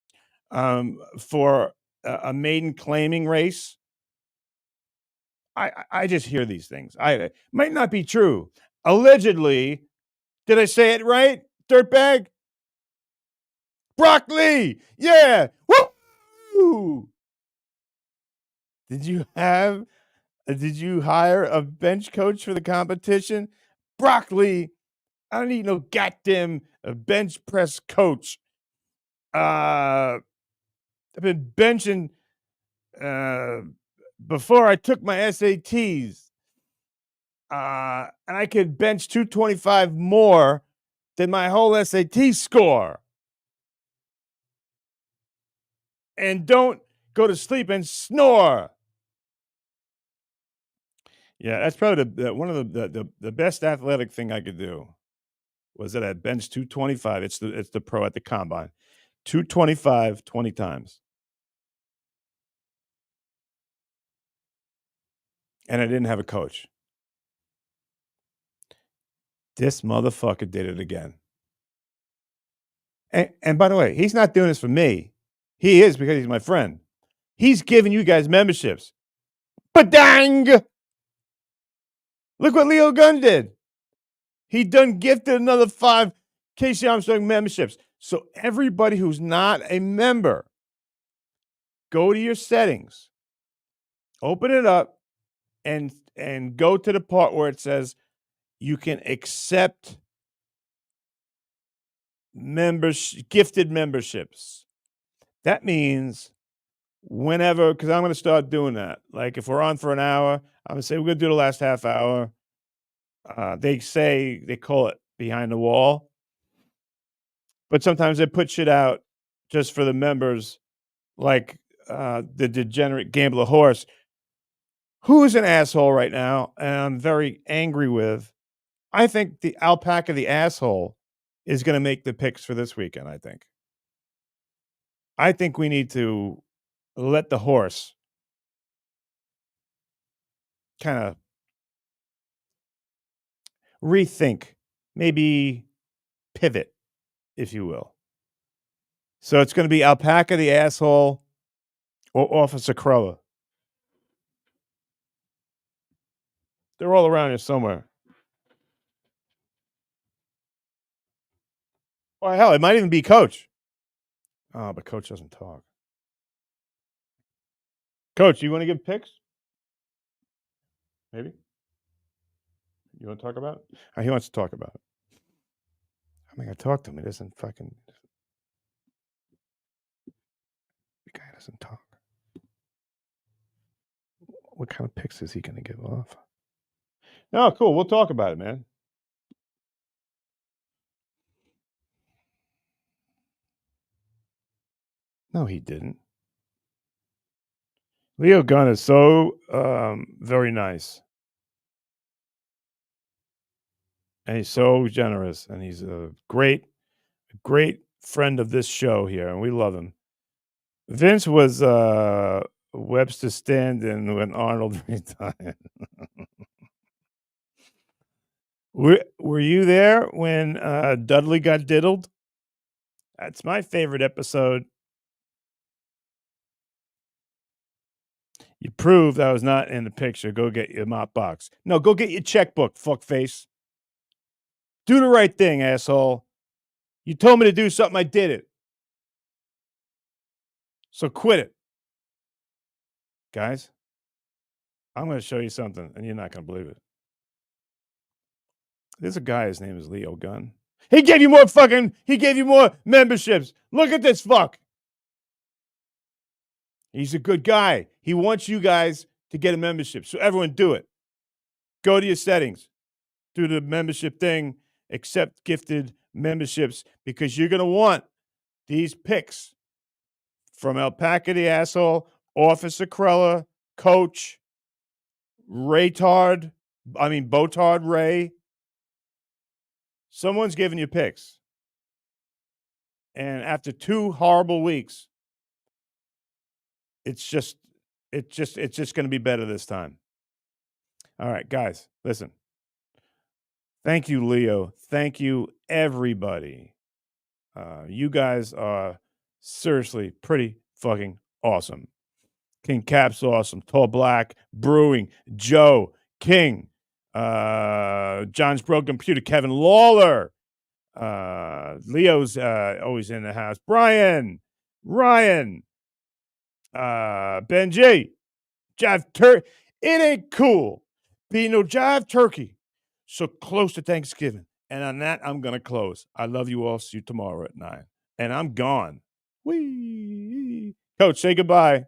for a maiden claiming race?" I just hear these things. I might not be true. Allegedly, did I say it right? Dirtbag? Broccoli! Yeah! Woo! Did you hire a bench coach for the competition? Broccoli! I don't need no goddamn bench press coach. I've been benching before I took my SATs. And I could bench 225 more than my whole SAT score. And don't go to sleep and snore. Yeah, that's probably one of the best athletic thing I could do was that I bench 225. It's the pro at the combine. 225 20 times. And I didn't have a coach. This motherfucker did it again. And by the way, he's not doing this for me. He is because he's my friend. He's giving you guys memberships. Ba-dang! Look what Leo Gunn did. He done gifted another 5 Casey Armstrong memberships. So everybody who's not a member, go to your settings, open it up, and go to the part where it says you can accept gifted memberships. That means whenever, because I'm going to start doing that. Like if we're on for an hour, I'm going to say we're going to do the last half hour. They call it behind the wall. But sometimes they put shit out just for the members, like the degenerate gambler horse, who is an asshole right now, and I'm very angry with. I think the alpaca, the asshole, is going to make the picks for this weekend. I think we need to let the horse kind of rethink, maybe pivot, if you will. So it's going to be alpaca, the asshole, or Officer Cruller. They're all around here somewhere. Well, hell, it might even be Coach. Oh, but Coach doesn't talk. Coach, you want to give picks? Maybe? You want to talk about it? He wants to talk about it. I'm going to talk to him. He doesn't fucking... The guy doesn't talk. What kind of picks is he going to give off? No, cool. We'll talk about it, man. No, he didn't. Leo Gunn is so very nice. And he's so generous. And he's a great friend of this show here. And we love him. Vince was Webster stand-in when Arnold retired. Were you there when Dudley got diddled? That's my favorite episode. You proved I was not in the picture. Go get your mop box. No, go get your checkbook, fuckface. Do the right thing, asshole. You told me to do something, I did it. So quit it. Guys, I'm going to show you something, and you're not going to believe it. There's a guy, his name is Leo Gunn. He gave you more memberships. Look at this fuck. He's a good guy. He wants you guys to get a membership. So everyone do it. Go to your settings. Do the membership thing. Accept gifted memberships because you're going to want these picks from Alpaca the Asshole, Officer Cruller, Coach, Raytard, Botard Ray. Someone's giving you picks. And after 2 horrible weeks, it's just going to be better this time. All right, guys, listen. Thank you, Leo. Thank you, everybody. You guys are seriously pretty fucking awesome. King Cap's awesome. Tall Black, Brewing, Joe, King, John's Broken Computer, Kevin Lawler, Leo's always in the house, Brian, Ryan, Benji, Jive Turkey. It ain't cool being no Jive Turkey so close to Thanksgiving. And on that, I'm going to close. I love you all. See you tomorrow at 9. And I'm gone. Whee! Coach, say goodbye.